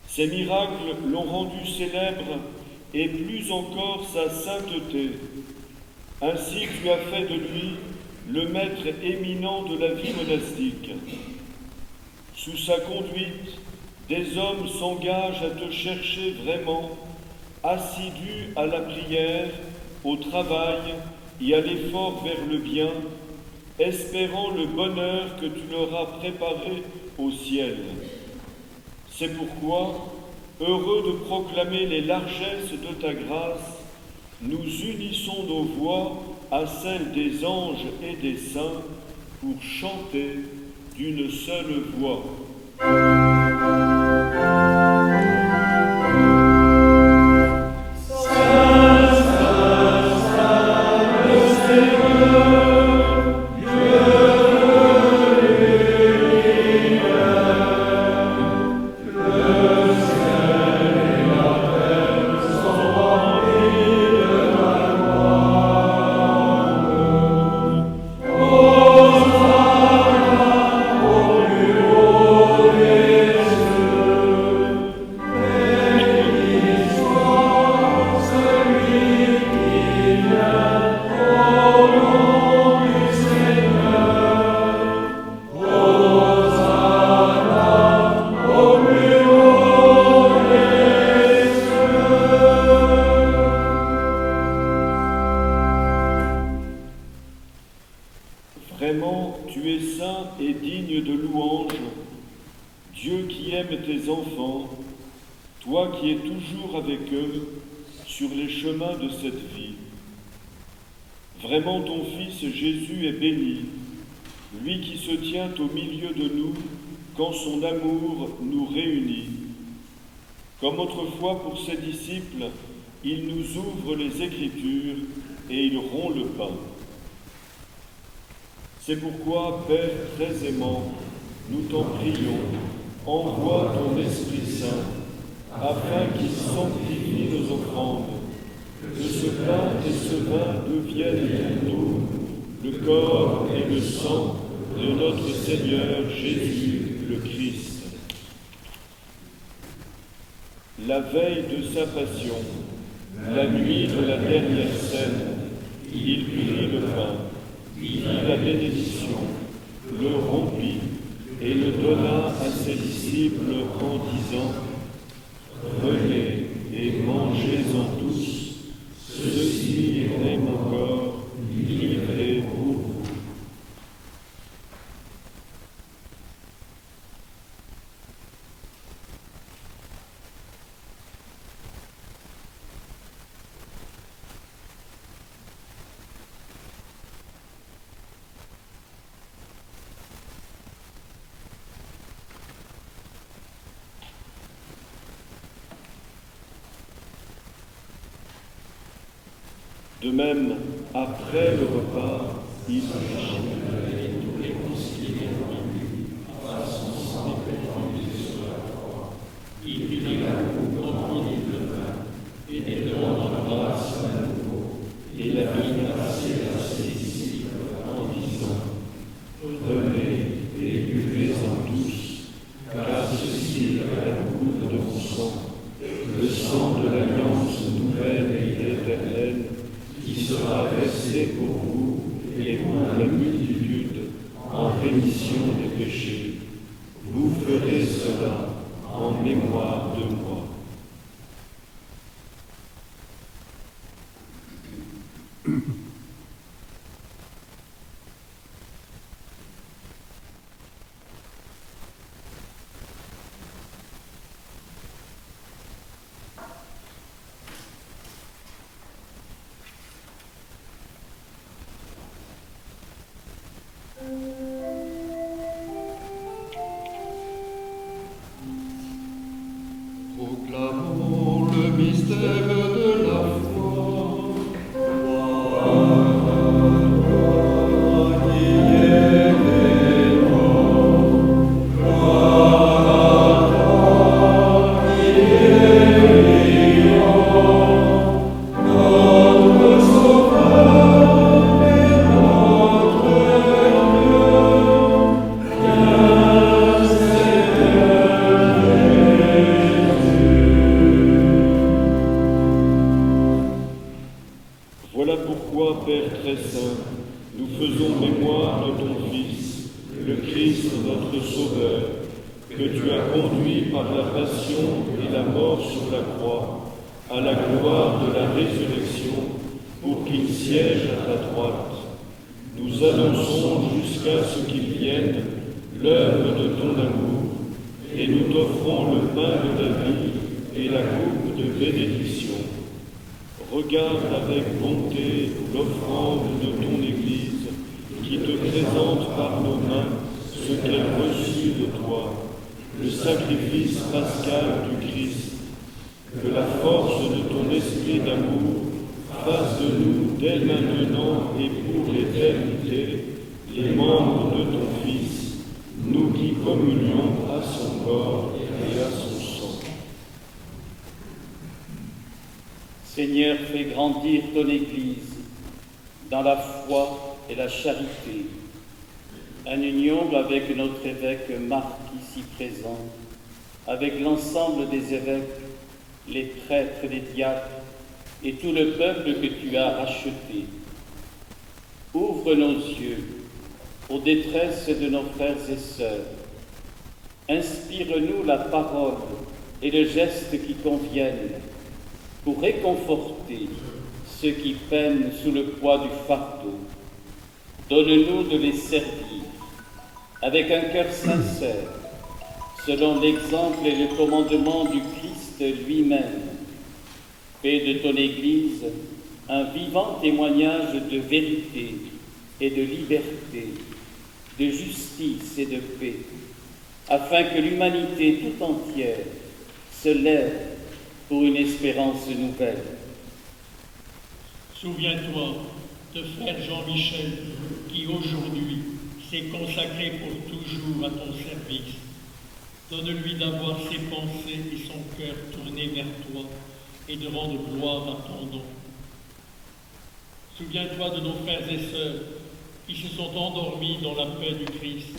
Ces miracles l'ont rendu célèbre et plus encore sa sainteté. Ainsi tu as fait de lui le maître éminent de la vie monastique. Sous sa conduite, des hommes s'engagent à te chercher vraiment, assidus à la prière, au travail et à l'effort vers le bien, espérant le bonheur que tu leur as préparé au ciel. C'est pourquoi, heureux de proclamer les largesses de ta grâce, nous unissons nos voix à celles des anges et des saints pour chanter d'une seule voix. Vraiment, tu es saint et digne de louange, Dieu qui aime tes enfants, toi qui es toujours avec eux sur les chemins de cette vie. Vraiment, ton Fils Jésus est béni, lui qui se tient au milieu de nous quand son amour nous réunit. Comme autrefois pour ses disciples, il nous ouvre les Écritures et il rompt le pain. C'est pourquoi, Père très aimant, nous t'en prions, envoie ton Esprit Saint, afin qu'il sanctifie nos offrandes, que ce pain et ce vin deviennent pour nous le corps et le sang de notre Seigneur Jésus le Christ. La veille de sa passion, la nuit de la dernière scène, il prit le pain, il fit la bénédiction, le rompit et le donna à ses disciples en disant : Prenez et mangez-en tous, ceci est mon corps livré pour vous. De même, après le repas, il prit et la donna à ses disciples en disant: Prenez et buvez-en tous, car ceci est la coupe de mon sang, le sang de l'alliance nouvelle et éternelle, qui sera versé pour vous et pour la multitude en rémission des péchés. Vous ferez cela en mémoire de moi. Proclamons le mystère de la foi. Voilà pourquoi, Père très saint, nous faisons mémoire de ton Fils, le Christ, notre Sauveur, que tu as conduit par la passion et la mort sur la croix à la gloire de la résurrection, pour qu'il siège à ta droite. Nous annonçons jusqu'à ce qu'il vienne l'œuvre de ton amour, et nous t'offrons le pain de la vie et la coupe de bénédiction. Regarde avec bonté l'offrande de ton Église, qui te présente par nos mains ce qu'elle reçut de toi, le sacrifice pascal du Christ. Que la force de ton esprit d'amour fasse de nous, dès maintenant et pour l'éternité, les membres de ton Fils, nous qui communions à son corps et à son sang. Seigneur, fais grandir ton Église dans la foi et la charité, en union avec notre évêque Marc ici présent, avec l'ensemble des évêques, les prêtres, les diacres et tout le peuple que tu as racheté. Ouvre nos yeux aux détresses de nos frères et sœurs. Inspire-nous la parole et le geste qui conviennent pour réconforter ceux qui peinent sous le poids du fardeau. Donne-nous de les servir avec un cœur sincère, selon l'exemple et le commandement du Christ lui-même. Fais de ton Église un vivant témoignage de vérité et de liberté, de justice et de paix, afin que l'humanité tout entière se lève pour une espérance nouvelle. Souviens-toi de frère Jean-Michel, qui aujourd'hui s'est consacré pour toujours à ton service. Donne-lui d'avoir ses pensées et son cœur tournés vers toi et de rendre gloire à ton nom. Souviens-toi de nos frères et sœurs qui se sont endormis dans la paix du Christ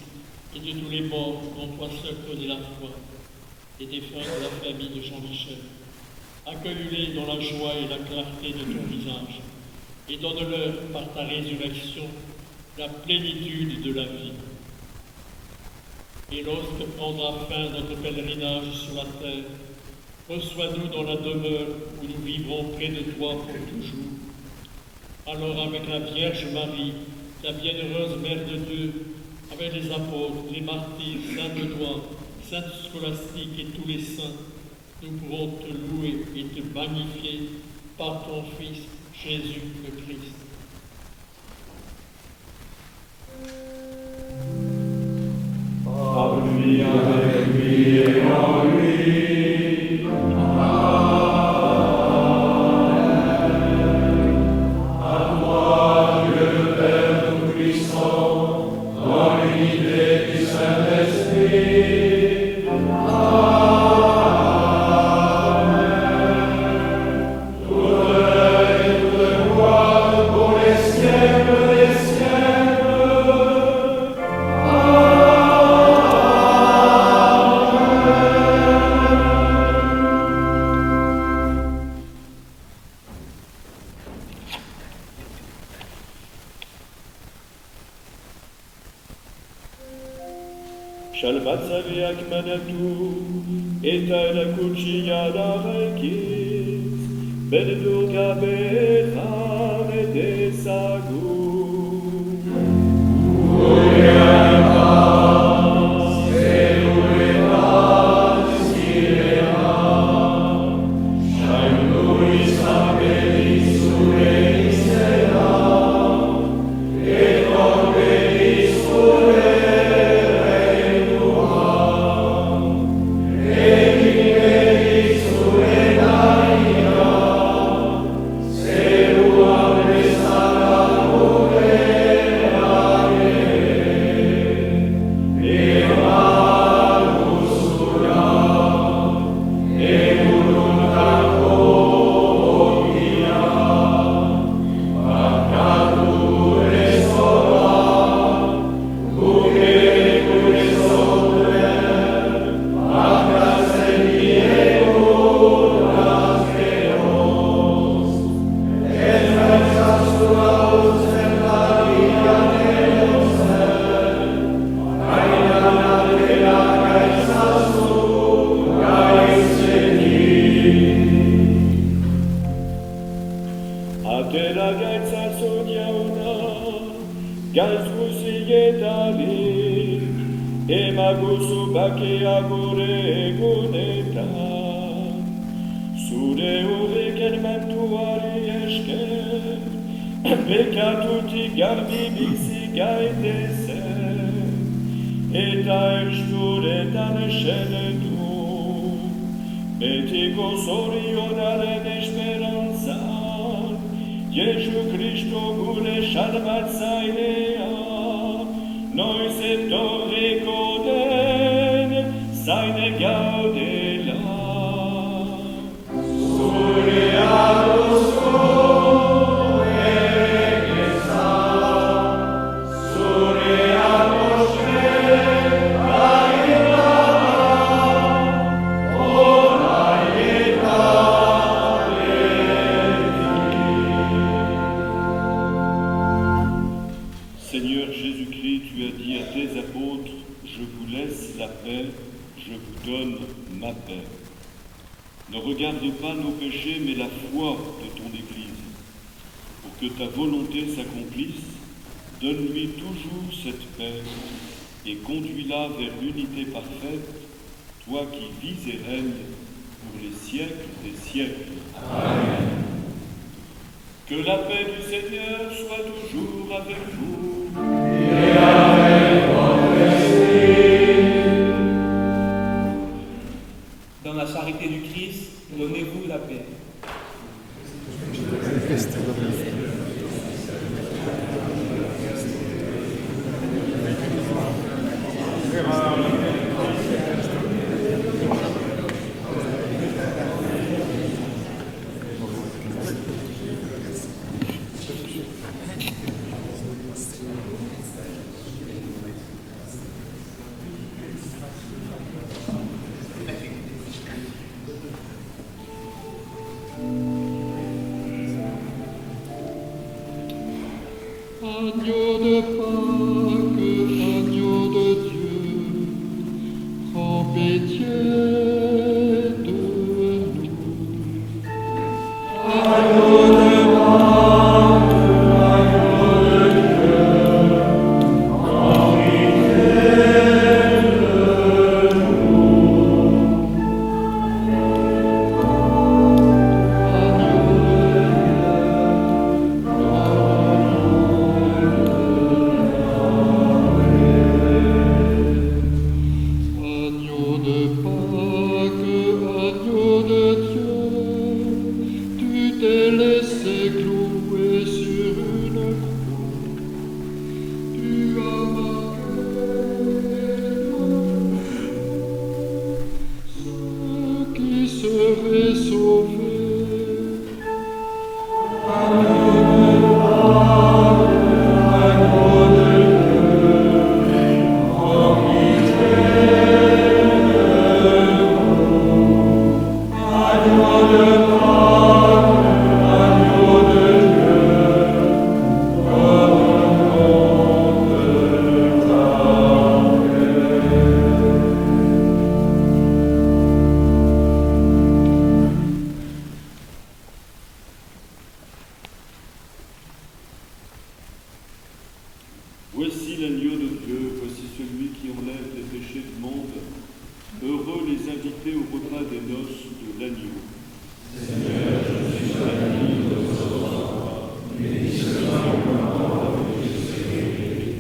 et de tous les morts dont toi seul connais la foi, et des frères de la famille de Jean-Michel. Accueille-les dans la joie et la clarté de ton visage, et donne-leur par ta résurrection la plénitude de la vie. Et lorsque prendra fin notre pèlerinage sur la terre, reçois-nous dans la demeure où nous vivrons près de toi pour toujours. Alors avec la Vierge Marie, la bienheureuse Mère de Dieu, avec les apôtres, les martyrs, Saint Benoît, Sainte Scolastique et tous les saints, nous pourrons te louer et te magnifier par ton Fils, Jésus le Christ. Par lui, avec lui et en lui. Amen. Shalvatsaviak manatu, eta la cuccia da requis, Benedurga berare de sagu. Agneau de Pâques, agneau de Dieu, prends pitié de nous. Agneau de Pâques, agneau de Dieu, prends pitié de nous. Agneau de Dieu, Voici l'agneau de Dieu, voici celui qui enlève les péchés du monde. Heureux les invités au repas des noces de l'agneau. Seigneur, je suis digne de recevoir, bénis seulement le moment où je serai guéri.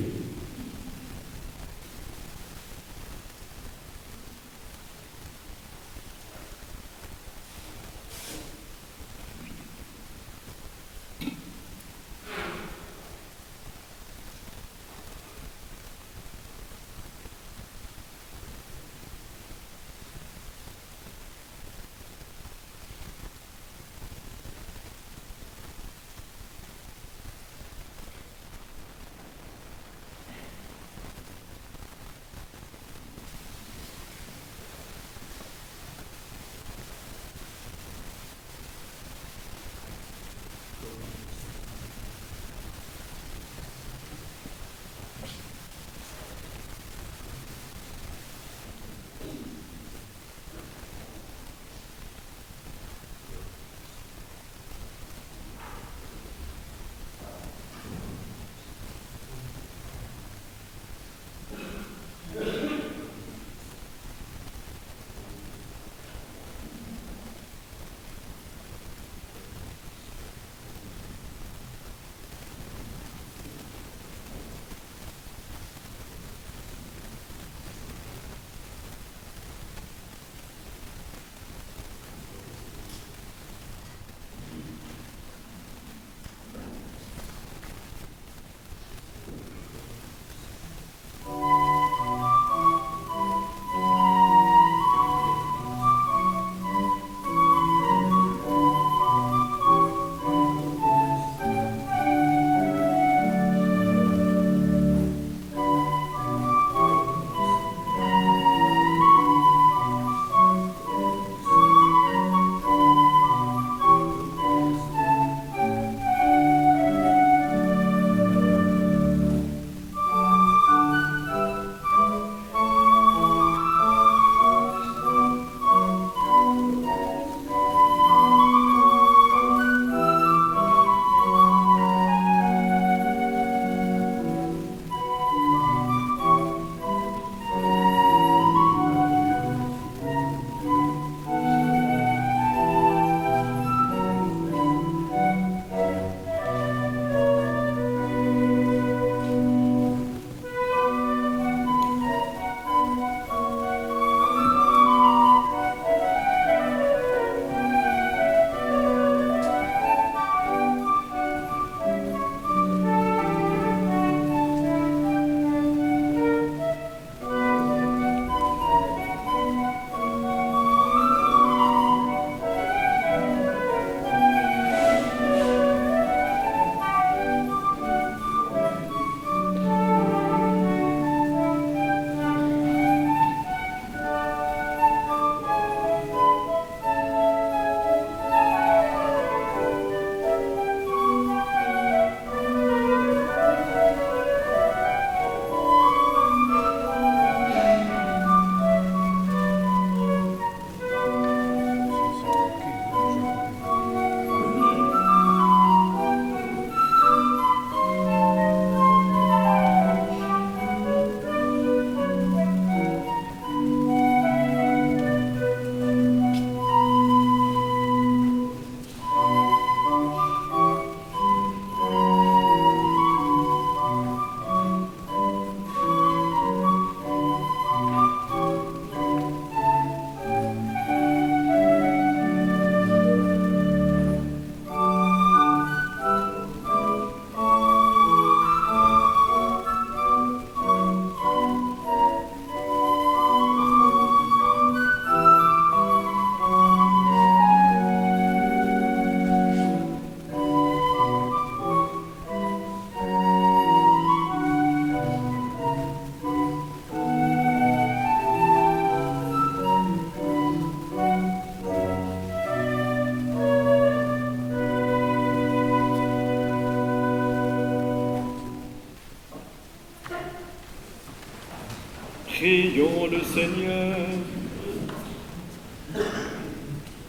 Prions le Seigneur.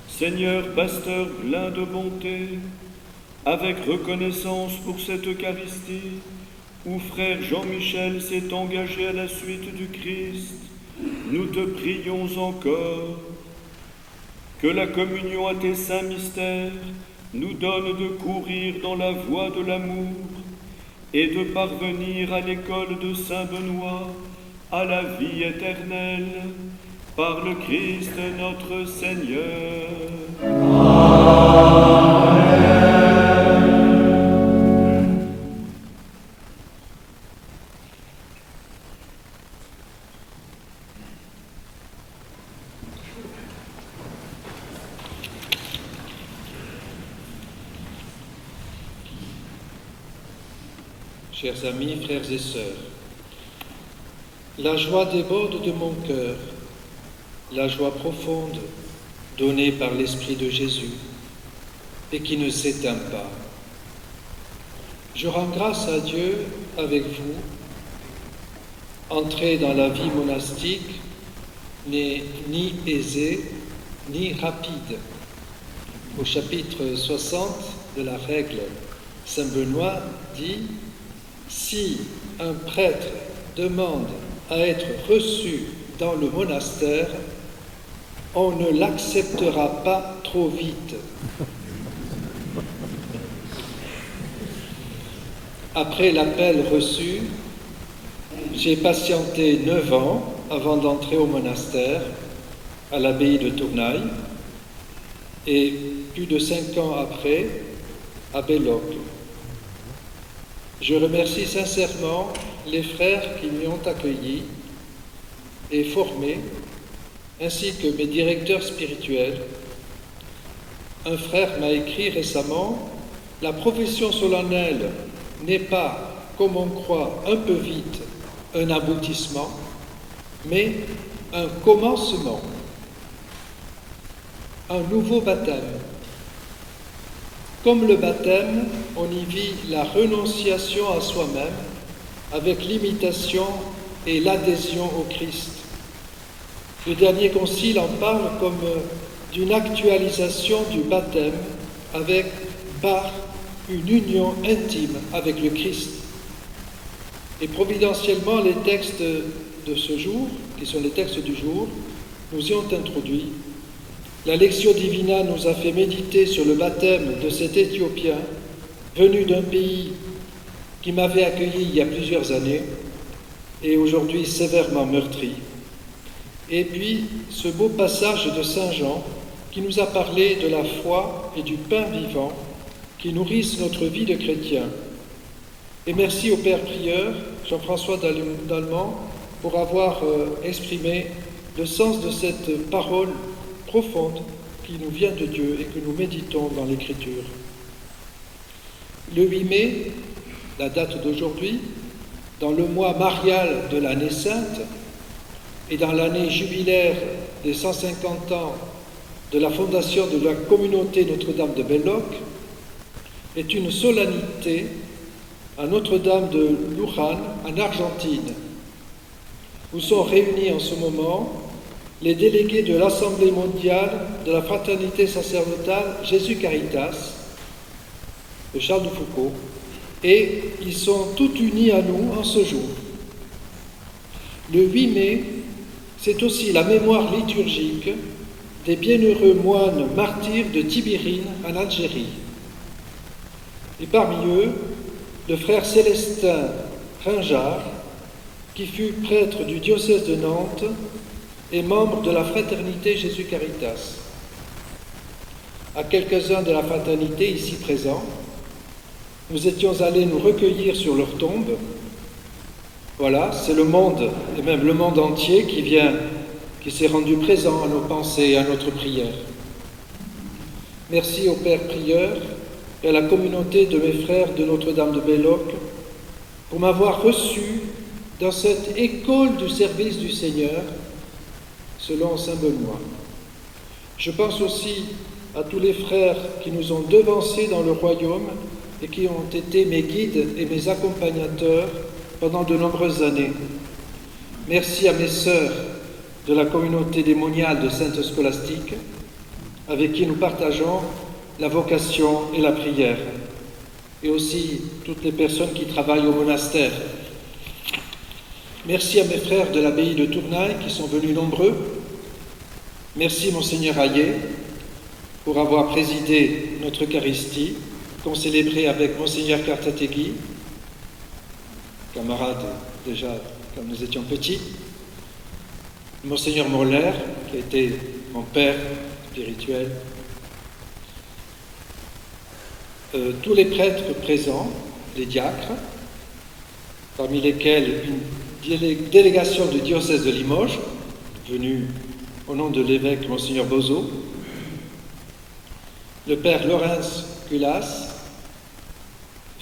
Seigneur, pasteur plein de bonté, avec reconnaissance pour cette Eucharistie, où frère Jean-Michel s'est engagé à la suite du Christ, nous te prions encore que la communion à tes saints mystères nous donne de courir dans la voie de l'amour et de parvenir à l'école de Saint Benoît, à la vie éternelle, par le Christ notre Seigneur. Chers amis, frères et sœurs, la joie déborde de mon cœur, la joie profonde donnée par l'Esprit de Jésus et qui ne s'éteint pas. Je rends grâce à Dieu avec vous. Entrer dans la vie monastique n'est ni aisé ni rapide. Au chapitre 60 de la règle, Saint Benoît dit « Si un prêtre demande à être reçu dans le monastère, on ne l'acceptera pas trop vite. » Après l'appel reçu, j'ai patienté 9 ans avant d'entrer au monastère, à l'abbaye de Tournaille, et plus de 5 ans après, à Belloc. Je remercie sincèrement les frères qui m'y ont accueilli et formé, ainsi que mes directeurs spirituels. Un frère m'a écrit récemment « La profession solennelle n'est pas, comme on croit un peu vite, un aboutissement, mais un commencement, un nouveau baptême. Comme le baptême, on y vit la renonciation à soi-même avec l'imitation et l'adhésion au Christ. Le dernier concile en parle comme d'une actualisation du baptême avec, par une union intime avec le Christ. Et providentiellement, les textes de ce jour, qui sont les textes du jour, nous y ont introduit. La Lectio Divina nous a fait méditer sur le baptême de cet Éthiopien venu d'un pays qui m'avait accueilli il y a plusieurs années et aujourd'hui sévèrement meurtri. Et puis ce beau passage de Saint Jean qui nous a parlé de la foi et du pain vivant qui nourrissent notre vie de chrétien. Et merci au Père prieur, Jean-François Dallemand, pour avoir exprimé le sens de cette parole profonde qui nous vient de Dieu et que nous méditons dans l'Écriture. Le 8 mai, la date d'aujourd'hui, dans le mois marial de l'année sainte et dans l'année jubilaire des 150 ans de la fondation de la communauté Notre-Dame de Belloc, est une solennité à Notre-Dame de Luján, en Argentine, où sont réunis en ce moment les délégués de l'Assemblée mondiale de la fraternité sacerdotale Jésus Caritas, de Charles de Foucault, et ils sont tous unis à nous en ce jour. Le 8 mai, c'est aussi la mémoire liturgique des bienheureux moines martyrs de Tibérine en Algérie. Et parmi eux, le frère Célestin Ringard, qui fut prêtre du diocèse de Nantes et membre de la fraternité Jésus Caritas. À quelques-uns de la fraternité ici présents, nous étions allés nous recueillir sur leur tombe. Voilà, c'est le monde, et même le monde entier, qui s'est rendu présent à nos pensées et à notre prière. Merci au Père prieur et à la communauté de mes frères de Notre-Dame de Belloc pour m'avoir reçu dans cette école du service du Seigneur, selon Saint Benoît. Je pense aussi à tous les frères qui nous ont devancés dans le royaume et qui ont été mes guides et mes accompagnateurs pendant de nombreuses années. Merci à mes sœurs de la communauté démoniale de Sainte Scolastique, avec qui nous partageons la vocation et la prière. et aussi toutes les personnes qui travaillent au monastère. Merci à mes frères de l'abbaye de Tournaille qui sont venus nombreux. Merci Monseigneur Hayet pour avoir présidé notre Eucharistie, qu'on célébrait avec Monseigneur Cartategui, camarade déjà quand nous étions petits, Monseigneur Moller, qui a été mon père spirituel, tous les prêtres présents, les diacres, parmi lesquels une délégation du diocèse de Limoges, venue au nom de l'évêque Monseigneur Bozo, le père Laurence Gulas,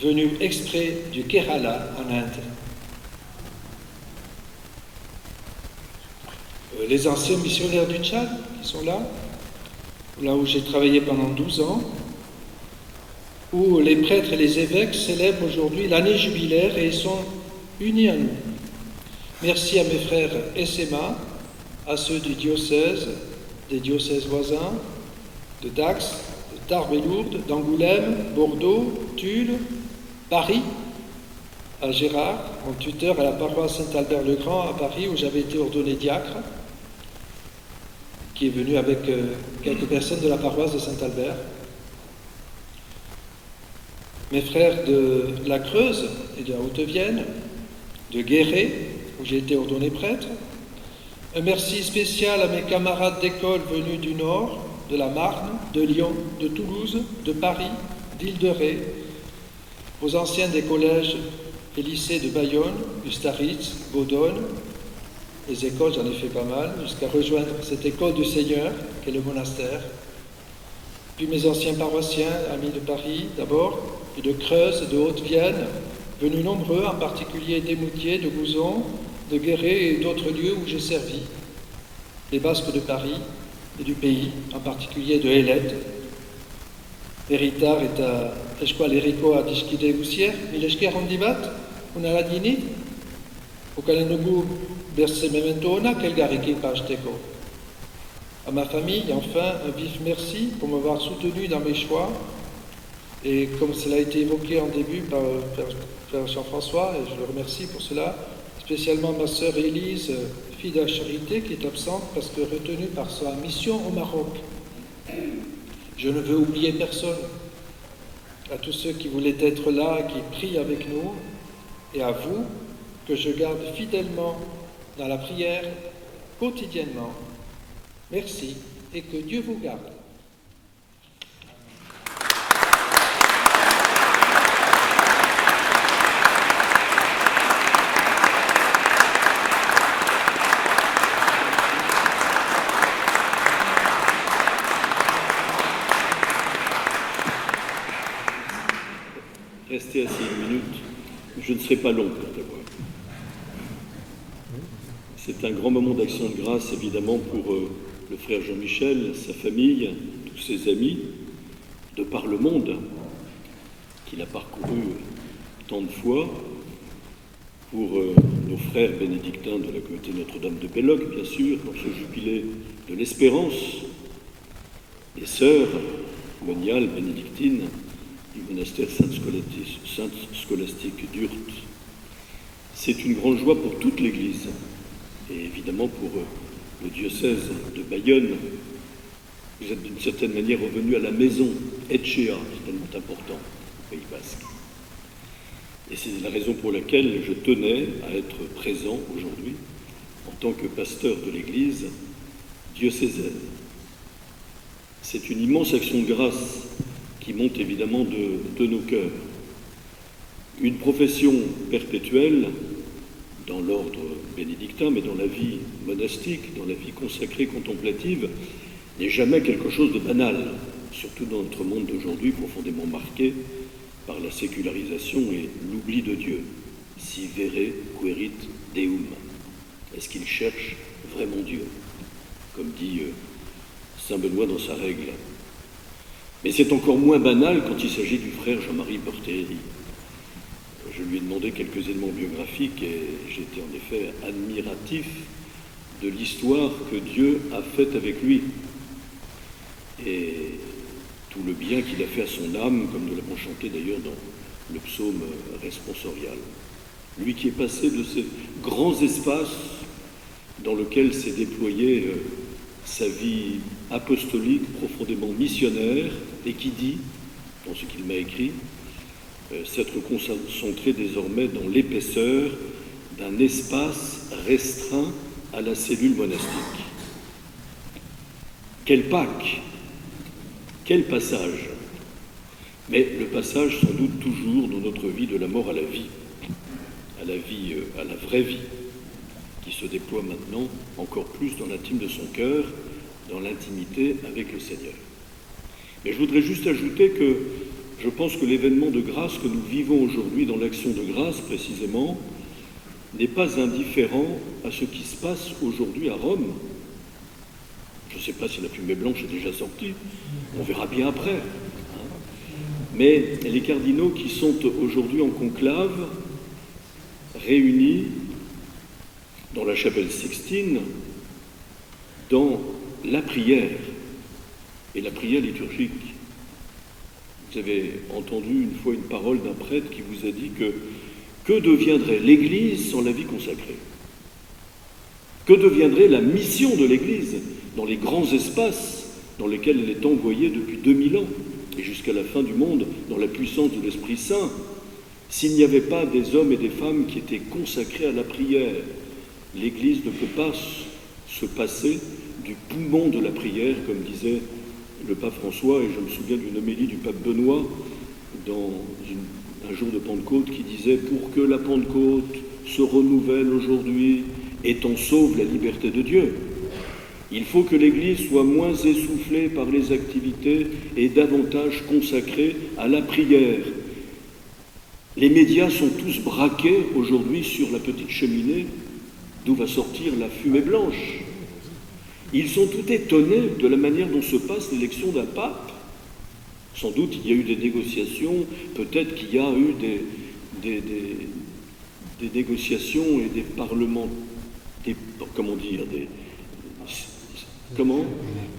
venu exprès du Kerala en Inde. Les anciens missionnaires du Tchad qui sont là où j'ai travaillé pendant 12 ans, où les prêtres et les évêques célèbrent aujourd'hui l'année jubilaire et sont unis à nous. Merci à mes frères SMA, à ceux du diocèse, des diocèses voisins, de Dax, de Tarbes et Lourdes, d'Angoulême, Bordeaux, Tulle, Paris, à Gérard, mon tuteur à la paroisse Saint-Albert-le-Grand à Paris, où j'avais été ordonné diacre, qui est venu avec quelques personnes de la paroisse de Saint-Albert. Mes frères de la Creuse et de la Haute-Vienne, de Guéret, où j'ai été ordonné prêtre. Un merci spécial à mes camarades d'école venus du Nord, de la Marne, de Lyon, de Toulouse, de Paris, d'Île-de-Ré, aux anciens des collèges et lycées de Bayonne, Ustaritz, Baudonne. Les écoles, j'en ai fait pas mal, jusqu'à rejoindre cette école du Seigneur, qui est le monastère. Puis mes anciens paroissiens, amis de Paris d'abord, puis de Creuse, de Haute-Vienne, venus nombreux, en particulier d'Émoutier, de Gouzon, de Guéret et d'autres lieux où j'ai servi. Les Basques de Paris et du pays, en particulier de Helette. Eritar est à Esqual Eriko à Disquide Goussière, Milesker Ondibat, Unaladini, Ukalenugu Berse Mementona, Kelgariki Pachteko. À ma famille, enfin, un vif merci pour m'avoir soutenu dans mes choix. Et comme cela a été évoqué en début par Frère Jean-François, et je le remercie pour cela, spécialement ma sœur Élise, fille de la Charité, qui est absente parce que retenue par sa mission au Maroc. Je ne veux oublier personne. À tous ceux qui voulaient être là, qui prient avec nous, et à vous, que je garde fidèlement dans la prière quotidiennement. Merci et que Dieu vous garde. Restez assis une minute. Je ne serai pas long pour t'avoir. C'est un grand moment d'action de grâce, évidemment, pour le frère Jean-Michel, sa famille, tous ses amis, de par le monde, qu'il a parcouru tant de fois, pour nos frères bénédictins de la communauté Notre-Dame de Belloc, bien sûr, pour ce jubilé de l'Espérance, les sœurs moniales bénédictines du monastère Sainte-Scolastique d'Urt. C'est une grande joie pour toute l'Église, et évidemment pour le diocèse de Bayonne. Vous êtes d'une certaine manière revenu à la maison, Etchea, c'est tellement important au Pays Basque. Et c'est la raison pour laquelle je tenais à être présent aujourd'hui en tant que pasteur de l'Église diocésaine. C'est une immense action de grâce qui monte évidemment de nos cœurs. Une profession perpétuelle dans l'ordre bénédictin, mais dans la vie monastique, dans la vie consacrée, contemplative, n'est jamais quelque chose de banal, surtout dans notre monde d'aujourd'hui profondément marqué par la sécularisation et l'oubli de Dieu. Si vere querit Deum. Est-ce qu'il cherche vraiment Dieu, comme dit saint Benoît dans sa règle? Mais c'est encore moins banal quand il s'agit du frère Jean-Marie Bortelli. Je lui ai demandé quelques éléments biographiques et j'étais en effet admiratif de l'histoire que Dieu a faite avec lui et tout le bien qu'il a fait à son âme, comme nous l'avons chanté d'ailleurs dans le psaume responsorial. Lui qui est passé de ces grands espaces dans lesquels s'est déployée sa vie apostolique profondément missionnaire, et qui dit, dans ce qu'il m'a écrit, s'être concentré désormais dans l'épaisseur d'un espace restreint à la cellule monastique. Quelle Pâques, quel passage! Mais le passage sans doute toujours dans notre vie de la mort à la vie, à la vraie vie, qui se déploie maintenant encore plus dans l'intime de son cœur, dans l'intimité avec le Seigneur. Mais je voudrais juste ajouter que je pense que l'événement de grâce que nous vivons aujourd'hui dans l'action de grâce précisément n'est pas indifférent à ce qui se passe aujourd'hui à Rome. Je ne sais pas si la fumée blanche est déjà sortie, on verra bien après. Mais les cardinaux qui sont aujourd'hui en conclave, réunis dans la chapelle Sixtine, dans la prière, et la prière liturgique. Vous avez entendu une fois une parole d'un prêtre qui vous a dit que deviendrait l'Église sans la vie consacrée? Que deviendrait la mission de l'Église dans les grands espaces dans lesquels elle est envoyée depuis 2000 ans et jusqu'à la fin du monde, dans la puissance de l'Esprit Saint, s'il n'y avait pas des hommes et des femmes qui étaient consacrés à la prière? L'Église ne peut pas se passer du poumon de la prière, comme disait le pape François, et je me souviens d'une homélie du pape Benoît dans un jour de Pentecôte qui disait « Pour que la Pentecôte se renouvelle aujourd'hui et t'en sauve la liberté de Dieu, il faut que l'Église soit moins essoufflée par les activités et davantage consacrée à la prière. » Les médias sont tous braqués aujourd'hui sur la petite cheminée d'où va sortir la fumée blanche. Ils sont tout étonnés de la manière dont se passe l'élection d'un pape. Sans doute il y a eu des négociations, peut-être qu'il y a eu des négociations et des parlements,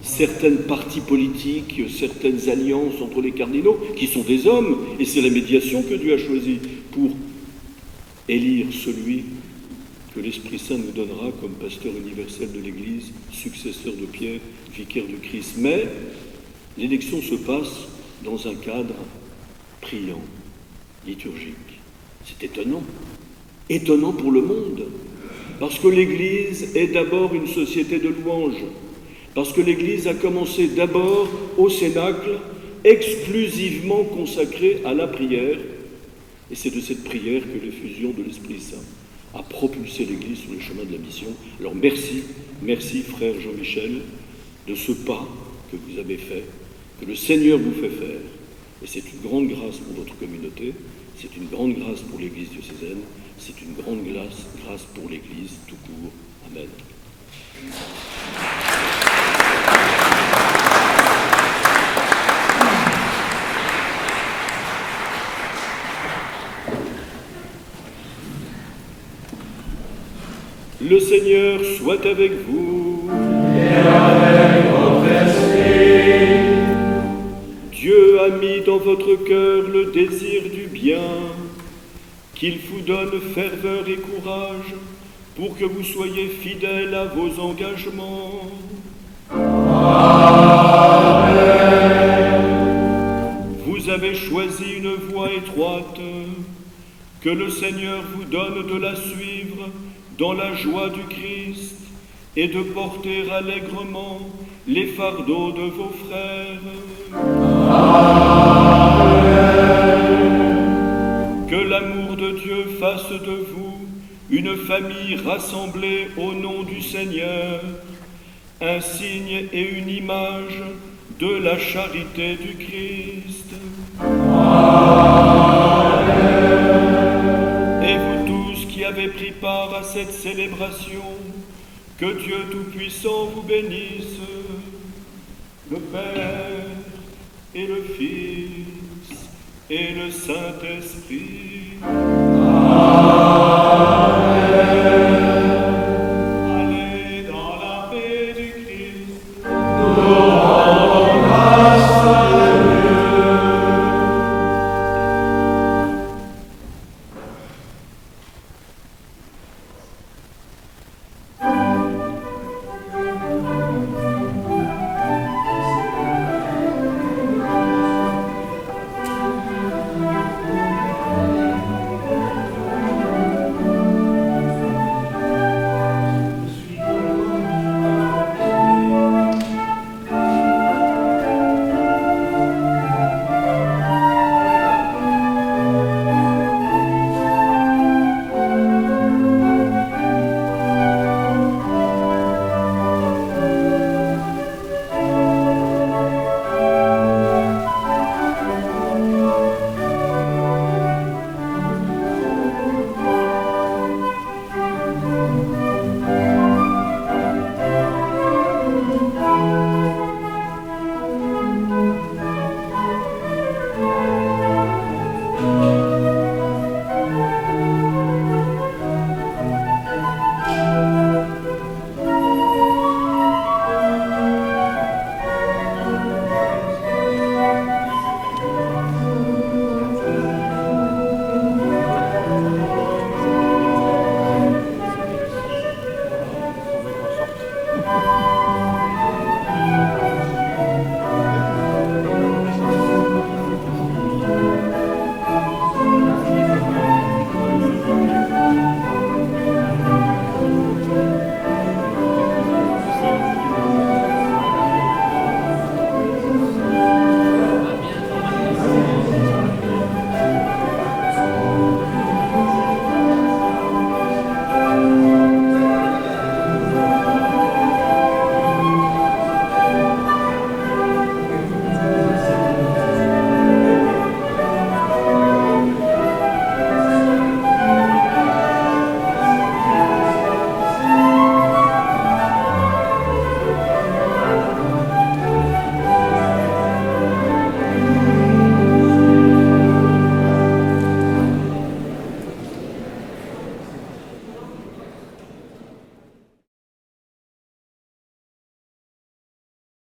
certaines partis politiques, certaines alliances entre les cardinaux, qui sont des hommes, et c'est la médiation que Dieu a choisie pour élire celui que l'Esprit Saint nous donnera comme pasteur universel de l'Église, successeur de Pierre, vicaire du Christ. Mais l'élection se passe dans un cadre priant, liturgique. C'est étonnant. Étonnant pour le monde, parce que l'Église est d'abord une société de louanges, parce que l'Église a commencé d'abord au Cénacle, exclusivement consacrée à la prière, et c'est de cette prière que l'effusion de l'Esprit Saint a propulsé l'Église sur le chemin de la mission. Alors merci frère Jean-Michel, de ce pas que vous avez fait, que le Seigneur vous fait faire. Et c'est une grande grâce pour notre communauté, c'est une grande grâce pour l'Église diocésaine, c'est une grande grâce pour l'Église tout court. Amen. Le Seigneur soit avec vous. Et avec votre esprit. Dieu a mis dans votre cœur le désir du bien, qu'il vous donne ferveur et courage pour que vous soyez fidèles à vos engagements. Amen. Vous avez choisi une voie étroite, que le Seigneur vous donne de la suivre dans la joie du Christ et de porter allègrement les fardeaux de vos frères. Amen. Que l'amour de Dieu fasse de vous une famille rassemblée au nom du Seigneur, un signe et une image de la charité du Christ. Amen. Et vous tous qui avez pris part à cette célébration, que Dieu Tout-Puissant vous bénisse, le Père et le Fils et le Saint-Esprit.